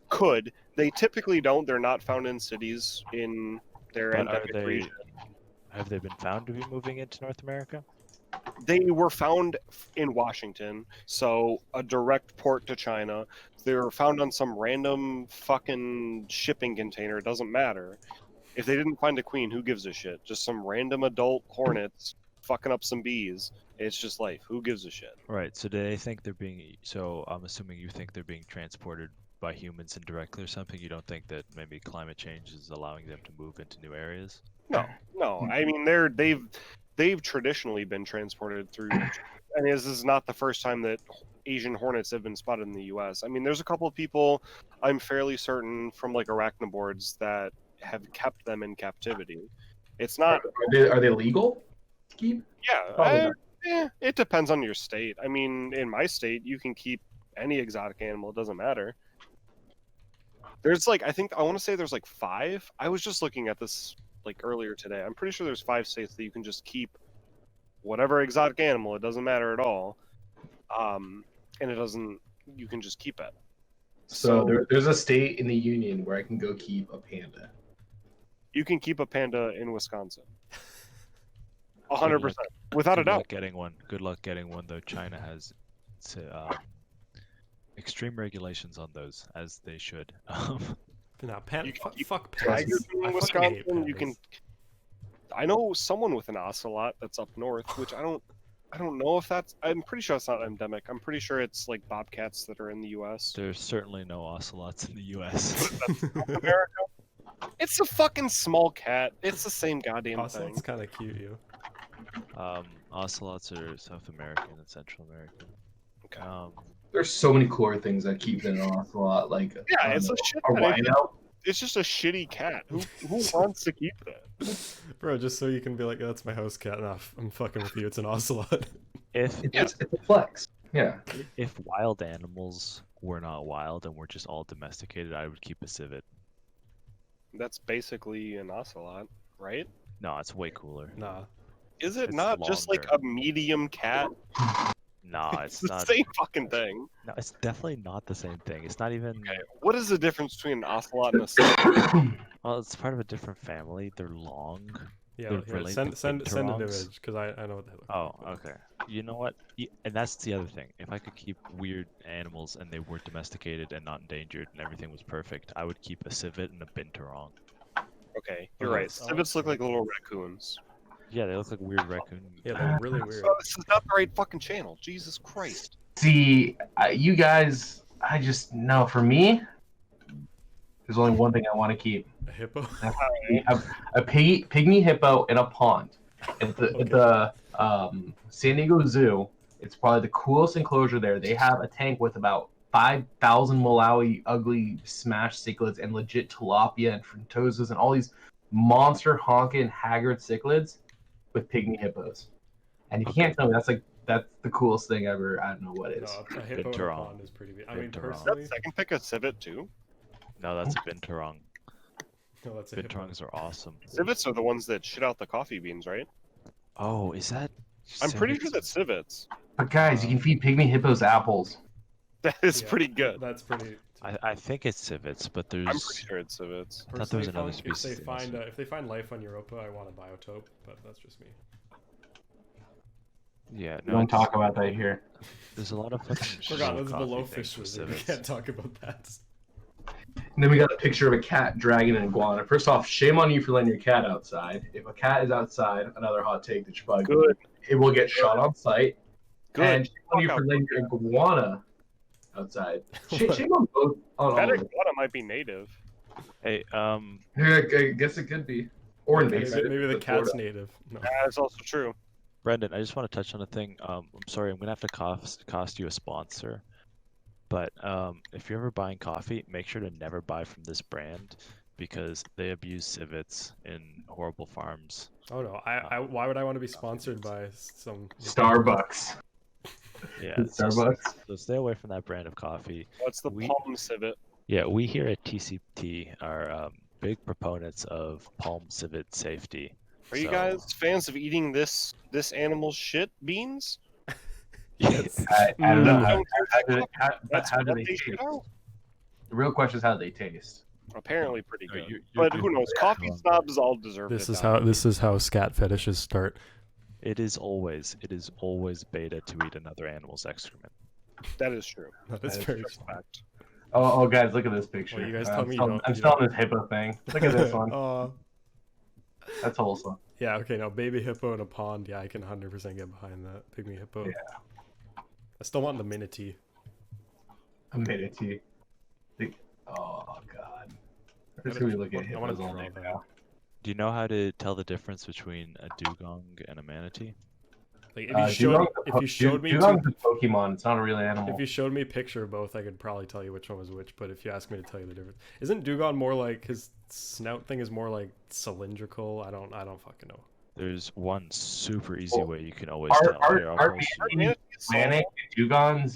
Could they typically don't? They're not found in cities in their But endemic region. have they been found to be moving into North America? They were found in Washington, so a direct port to China. They were found on some random fucking shipping container. It doesn't matter. If they didn't find a queen, who gives a shit? Just some random adult hornets fucking up some bees. It's just life. Who gives a shit? Right. So do they think they're being? So I'm assuming you think they're being transported by humans indirectly or something. You don't think that maybe climate change is allowing them to move into new areas? No. I mean, they've traditionally been transported through, and this is not the first time that Asian hornets have been spotted in the U.S. I mean, there's a couple of people, I'm fairly certain, from like arachnoboards that have kept them in captivity. It's not. Are they legal? Keep? Probably not. It depends on your state. I mean, in my state, you can keep any exotic animal. It doesn't matter. There's like, I want to say there's like 5. I was just looking at this like earlier today. I'm pretty sure there's 5 states that you can just keep whatever exotic animal. It doesn't matter at all. And you can just keep it. So there's a state in the union where I can go keep a panda. You can keep a panda in Wisconsin. 100%. Without a Good luck doubt. getting one. Good luck getting one, though. China has extreme regulations on those, as they should. No, You can keep fuck tigers pandas. in I fucking hate Wisconsin. You can. pandas. I know someone with an ocelot that's up north, which I don't know if that's. I'm pretty sure it's not endemic. I'm pretty sure it's like bobcats that are in the U.S. There's certainly no ocelots in the U.S. America. It's a fucking small cat. It's the same goddamn Also, thing. it's kind of cute, you. Ocelots are South American and Central American. Okay. There's so many cooler things that keep than an ocelot. Like Yeah, it's a shit. a rhino. It's just a shitty cat. Who wants to keep that? Bro, just so you can be like, that's my house cat. Nah, I'm fucking with you. It's an ocelot. If It's a flex. Yeah. if wild animals were not wild and were just all domesticated, I would keep a civet. That's basically an ocelot, right? No, it's way cooler. Nah. Is it It's not just like a medium cat? Nah, It's it's the not. same fucking thing. No, it's definitely not the same thing. It's not even. Okay, what is the difference between an ocelot and a civet? Well, it's part of a different family. They're long. Yeah, They're here, related send to an binturongs. image, because I know what they look Oh, okay. You know what? And that's the other thing. If I could keep weird animals and they were domesticated and not endangered and everything was perfect, I would keep a civet and a binturong. Okay, you're Okay, right. so- Civets look like little raccoons. Yeah, they look like weird raccoon. Yeah, they're really weird. So this is not the right fucking channel. Jesus Christ. See, you guys, I just no. For me, there's only one thing I want to keep: A hippo? a pygmy hippo in a pond. At the San Diego Zoo, it's probably the coolest enclosure there. They have a tank with about 5,000 Malawi ugly smashed cichlids and legit tilapia and frontosas and all these monster honking haggard cichlids with pygmy hippos. And you can't tell me that's the coolest thing ever. I don't know what it is. No, a hippo in a Binturong. pond is pretty big. I mean, Binturong. personally, I can pick a civet too. No, that's a binturong. no, that's a hippo. Binturongs are awesome. Civets are the ones that shit out the coffee beans, right? Oh, is that? I'm pretty civets? sure that's civets. But guys, you can feed pygmy hippos apples. That is Yeah, pretty good. That's pretty. I think it's civets, but there's. I'm pretty sure it's civets. thought there was Personally, another if they species in find this. if they find life on Europa, I want a biotope, but that's just me. Yeah, We no. don't it's- talk about that here. There's a lot of fucking. Forgot slow that's coffee below things fish with wizard. We civets. can't talk about that. And then we got a picture of a cat dragging an iguana. First off, shame on you for letting your cat outside. If a cat is outside, another hot take that you probably Good. it will get shot on site. Good. And shame on you Fuck for out. letting your iguana outside. Shame on both. On all That of them. iguana might be native. Hey, Yeah, I guess it could be. Or invasive. Maybe the That's cat's Florida. native. No. That's also true. Brendan, I just want to touch on a thing. I'm sorry, I'm gonna have to cost you a sponsor, but if you're ever buying coffee, make sure to never buy from this brand because they abuse civets in horrible farms. Oh no! Why would I want to be sponsored by some Starbucks. Yeah, Starbucks. So stay away from that brand of coffee. What's the We- palm civet? Yeah, we here at TCT are big proponents of palm civet safety. Are you So- guys fans of eating this animal's shit beans? Yes. I don't know. You don't care How do that they, That's how do what they they taste? shit out? The real question is how do they taste? Apparently pretty No, good. you're But doing who knows? it Coffee wrong. snobs all deserve This to is die. how scat fetishes start. It is always beta to eat another animal's excrement. That is true. That is That is very Just fact. Oh, guys, look at this picture. Well, you guys tell me you I'm don't- I'm you selling don't- this hippo thing. Look at this one. That's wholesome. Yeah, okay, no, baby hippo in a pond. Yeah, I can 100% get behind that. Pygmy hippo. Yeah. I still want the manatee. A manatee. Oh god. I'm just gonna be looking at I wanna hippos all draw day that. now. Do you know how to tell the difference between a dugong and a manatee? Like if you showed me Dugong's a Pokemon. It's not a real animal. if you showed me a picture of both, I could probably tell you which one was which. But if you ask me to tell you the difference, isn't dugong more like his snout thing is more like cylindrical? I don't fucking know. There's one super easy Well, way you can always are- tell. are- Here, I'll are post Our you- manatee is Atlantic and Dugong's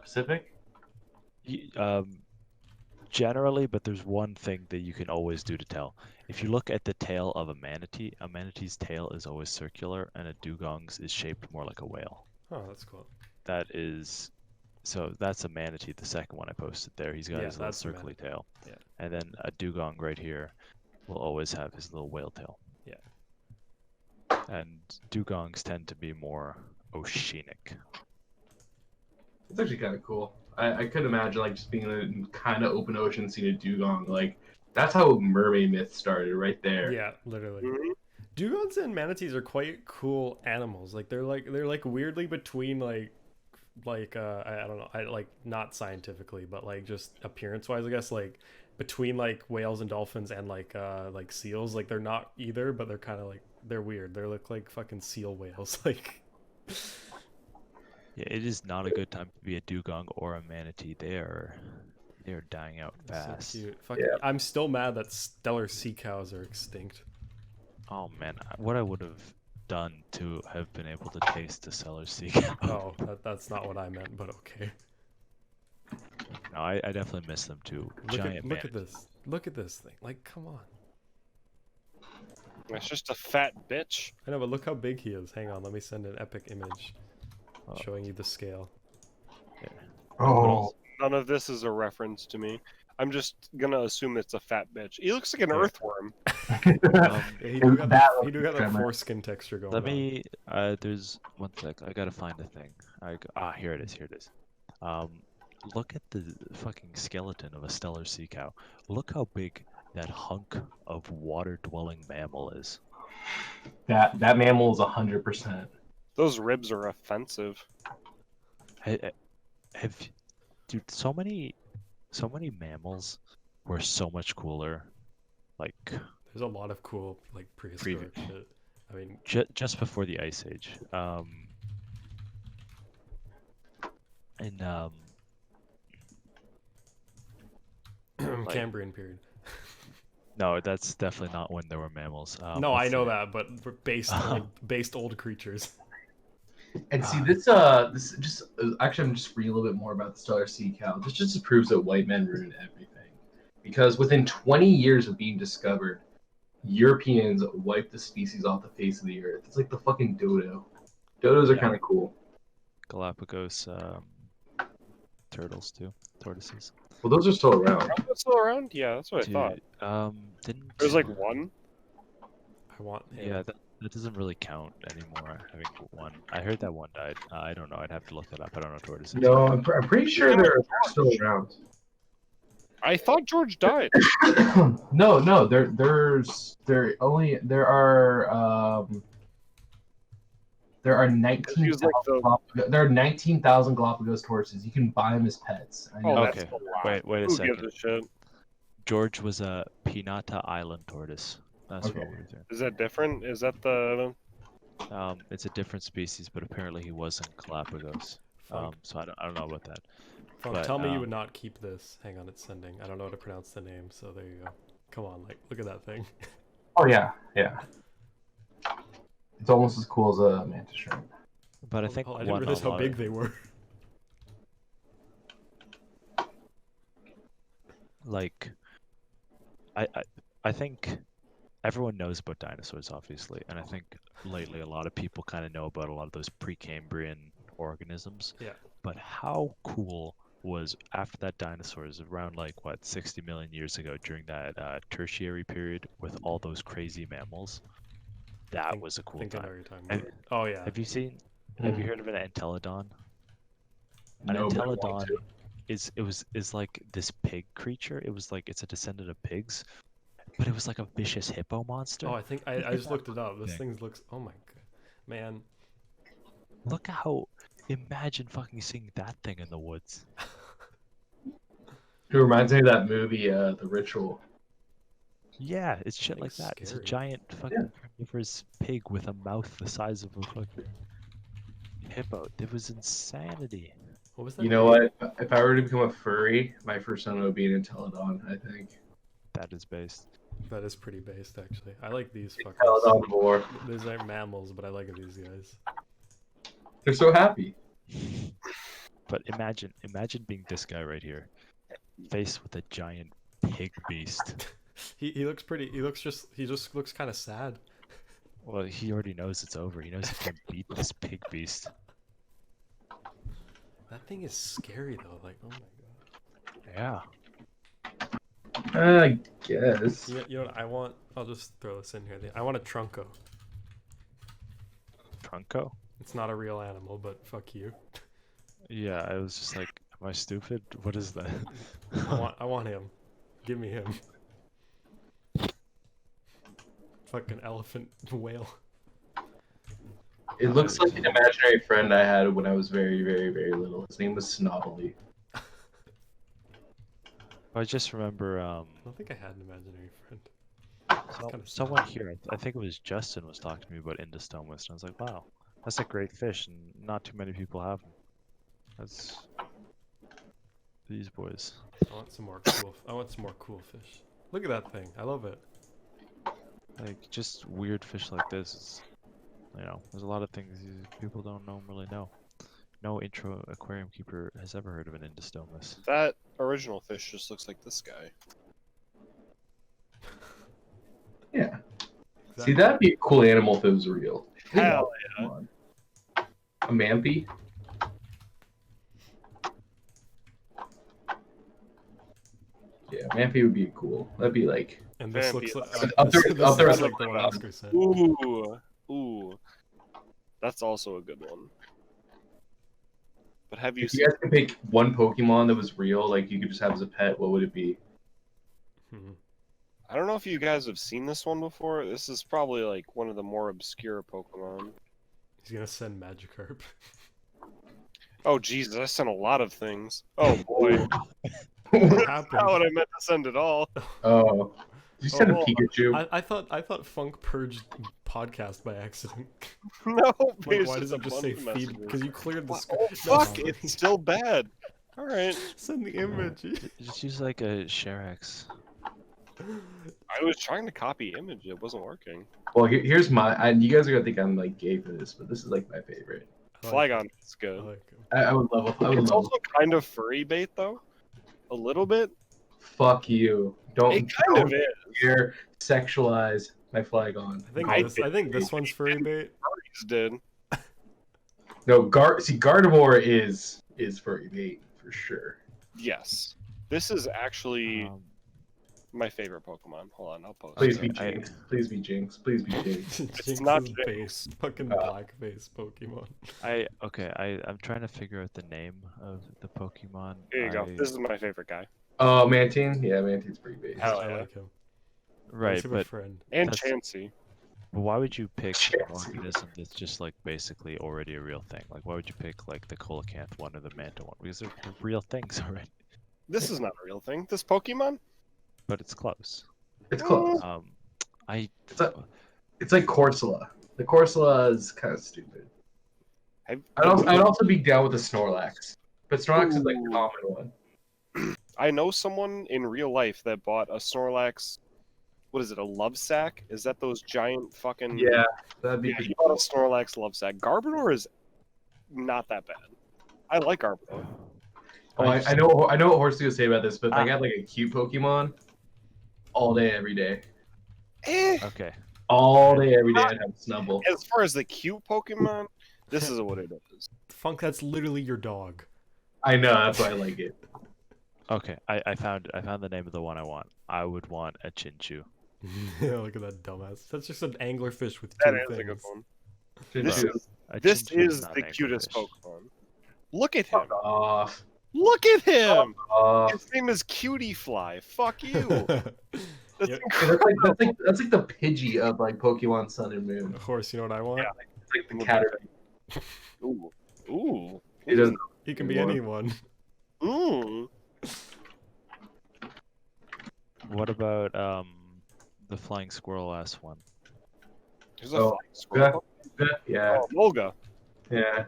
Pacific. Generally, but there's one thing that you can always do to tell. If you look at the tail of a manatee's tail is always circular, and a dugong's is shaped more like a whale. Oh, that's cool. That's a manatee. The second one I posted there, he's got Yeah, his little that's the circly tail. Yeah. And then a dugong right here will always have his little whale tail. Yeah. And dugongs tend to be more oceanic. It's actually kind of cool. I could imagine like just being in a kind of open ocean, seeing a dugong. Like that's how mermaid myth started, right there. Yeah, literally. Mhm. Dugongs and manatees are quite cool animals. Like they're like weirdly between I don't know, I like not scientifically, but like just appearance wise, I guess, like between like whales and dolphins and like seals. Like they're not either, but they're kind of like they're weird. They look like fucking seal whales. Like Yeah, it is not a good time to be a dugong or a manatee. They are dying out fast. So cute. Yeah. I'm still mad that stellar sea cows are extinct. Oh man, what I would have done to have been able to taste the Cellar sea cow. Oh, that's not what I meant, but okay. No, I definitely miss them too. Look at this. Look at this thing. Like, come on. It's just a fat bitch. I know, but look how big he is. Hang on, let me send an epic image Oh. showing you the scale. Oh, None of this is a reference to me. I'm just gonna assume it's a fat bitch. He looks like an Yeah. earthworm. Yeah, he do got That he do got that looks foreskin texture going Let on. me. There's one sec. I gotta find the thing. Here it is. Here it is. Look at the fucking skeleton of a stellar sea cow. Look how big that hunk of water-dwelling mammal is. that mammal is 100%. Those ribs are offensive. Dude, so many mammals were so much cooler. Like There's a lot of cool like prehistoric shit. I mean, just before the Ice Age. Like- Cambrian period. No, that's definitely not when there were mammals. No, I let's know see. that, but we're based old creatures. And see, this just actually, I'm just reading a little bit more about the stellar sea cow. This just proves that white men ruined everything, because within 20 years of being discovered, Europeans wiped the species off the face of the earth. It's like the fucking dodo. Dodos are Yeah. kind of cool. Galapagos turtles too, tortoises. Well, those are still around. Are they still around? Yeah, that's what I thought. Didn't There's like one. I want him. Yeah, that doesn't really count anymore. Having one, I heard that one died. I don't know. I'd have to look that up. I don't know tortoises. No, I'm pretty sure they're still around. I thought George died. No, there are 19,000 He was like there are 19,000 Galapagos tortoises. You can buy them as pets. I know. Oh, Okay, that's a lot. wait a Who second. gives a shit? George was a Pinata Island tortoise. That's Okay. what we were doing. Is that different? Is that the? It's a different species, but apparently he was in Galapagos. Funk, So I don't know about that. Funk, but, tell me you would not keep this. Hang on, it's sending. I don't know how to pronounce the name, so there you go. Come on, like, look at that thing. Oh yeah. It's almost as cool as a mantis shrimp. But I think I one didn't realize a how lot big of- they were. like I think everyone knows about dinosaurs, obviously, and I think lately a lot of people kind of know about a lot of those Precambrian organisms. Yeah. But how cool was after that dinosaurs around like what 60 million years ago during that tertiary period with all those crazy mammals? That was a I cool think I know time. what you're talking Have, about. Oh yeah. have you seen? Have you heard of an entelodon? An No, but I want entelodon to. is like this pig creature. It was like it's a descendant of pigs, but it was like a vicious hippo monster. Oh, I think I just looked it up. This Yeah. thing looks. Oh my god, man. Look how. Imagine fucking seeing that thing in the woods. It reminds me of that movie, The Ritual. Yeah, it's shit like Thing's that. It's a scary. giant fucking carnivorous pig with a mouth the size of a fucking hippo. It was insanity. What was that? You know what? If I were to become a furry, my first one would be an entelodon. I think. That is based. That is pretty based, actually. I like these Entelodon fuckers. boar. These aren't mammals, but I like these guys. They're so happy. But imagine being this guy right here, faced with a giant pig beast. He looks pretty. He just looks kind of sad. Well, he already knows it's over. He knows he can beat this pig beast. That thing is scary though. Like, oh my Yeah. I guess. god. You know what I want? I'll just throw this in here. I want a trunco. Trunco? It's not a real animal, but fuck you. Yeah, I was just like, am I stupid? What is that? I want him. Give me him. Fucking elephant whale. It looks like an imaginary friend I had when I was very, very, very little. His name was Snobbly. I just remember I don't think I had an imaginary friend. someone here, I think it was Justin, was talking to me about Indostomus, and I was like, wow, that's a great fish, and not too many people have them. That's these boys. I want some more cool. I want some more cool fish. Look at that thing. I love it. Like just weird fish like this. Is, there's a lot of things people don't normally know. No intro aquarium keeper has ever heard of an Indostomus. That original fish just looks like this guy. Yeah. See, that'd be a cool animal if it was real. Hell Come on. A Manatee? Yeah, Manatee would be cool. That'd be like... And this Vampy. looks like Up there- this up there looks with like the one the- Oscar said. Ooh. That's also a good one. But have you If you seen... guys could pick one Pokemon that was real, like you could just have as a pet, what would it be? Hmm. I don't know if you guys have seen this one before. This is probably like one of the more obscure Pokemon. He's gonna send Magikarp. Oh Jesus, I sent a lot of things. Oh boy. What That's happened? not what I meant to send at all. Oh. Did you send a Oh, Pikachu? I thought Funk purged podcast by accident. No, Like, it's why does a it just bunch say of feed? messages. Because you cleared the What? screen. Oh fuck, it's still bad. Alright. Send the image. Just use like a Sharex. I was trying to copy image, it wasn't working. Well, here's my... you guys are gonna think I'm like gay for this, but this is like my favorite. Flygon is I good. like him. I would love it. I would It's love also kind of furry bait though. A little bit. Fuck you. Don't, It kind of is. dare sexualize my Flygon. I think this one's furry bait. Furries did. No, Gardevoir is furry bait for sure. Yes. This is actually Um, my favorite Pokemon. Hold on, I'll post Please it. be Jinx. Please be Jinx. Please be Jinx. Jinx's not base. Fucking black face Pokemon. I'm trying to figure out the name of the Pokemon. Here you go. This is my favorite guy. Oh, Mantine? Yeah, Mantine's pretty bait. Hell I yeah. like him. right, Let's have a but friend. And That's- Chansey. why would you pick an Yes. organism that's just like basically already a real thing? Like, why would you pick like the Coelacanth one or the Manta one? Because they're real things already. This is not a real thing. This Pokemon? But it's close. It's close. I It's like Corsola. The Corsola is kind of stupid. I'd also be down with the Snorlax. But Snorlax is like the common one. I know someone in real life that bought a Snorlax. What is it? A love sack? Is that those giant fucking? Yeah, that'd be Yeah, pretty he bought a Snorlax love sack. Garbodor is not that bad. I like Garbodor. Oh, I know what Horse is gonna say about this, but if I got like a cute Pokemon, all day, every day. okay. All day, every day, I'd have Snubble. As far as the cute Pokemon, this is what it is. Funk, that's literally your dog. I know, that's why I like it. Okay, I found the name of the one I want. I would want a Chinchu. Yeah, look at that dumbass. That's just an anglerfish with That two is things. a good one. This This A Chinchu is not the an cutest anglerfish. Pokemon. Look at him. Fuck off. Look at him. Off. His name is Cutie Fly. Fuck you. That's Yep. incredible. That's like the Pidgey of like Pokemon Sun and Moon. Horse, you know what I want? Yeah. It's like the Caterpie. Ooh. Ooh. It doesn't. He can be Anymore. anyone. Ooh. What about the flying squirrel ass one? There's a Oh, flying squirrel. Yeah, Oh, Molga. yeah.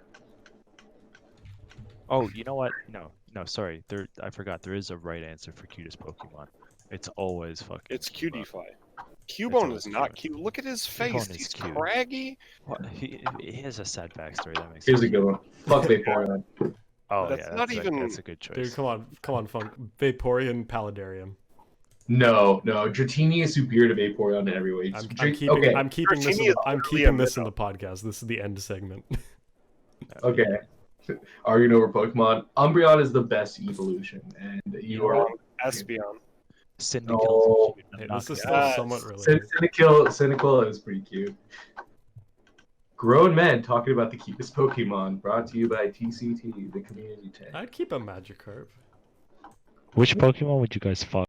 Oh, you know what? No, sorry. I forgot. There is a right answer for cutest Pokemon. It's always fucking. It's Cubone. Cutie Fly. Cubone always is not cute. cute. Look at his Cubone face. is He's cute. craggy. What? He has a sad backstory. That makes Here's sense. a good one. Fuck Vaporeon. Oh That's yeah, not that's even- that's a good choice. Dude, come on, Funk. Vaporeon Paludarium. No, Dratini is superior to Vaporeon in every way. I'm Drat- keeping, okay, I'm keeping this. Dratini is I'm literally keeping a this in the podcast. This is the end segment. okay. Arguing over Pokemon. Umbreon is the best evolution, and you are wrong. Espeon. Cyndaquil. Oh. Hey, Not this is good. still Yes. somewhat related. Cynical is pretty cute. Grown men talking about the cutest Pokemon, brought to you by TCT, the community tag. I'd keep a Magikarp. Which Pokemon would you guys fuck?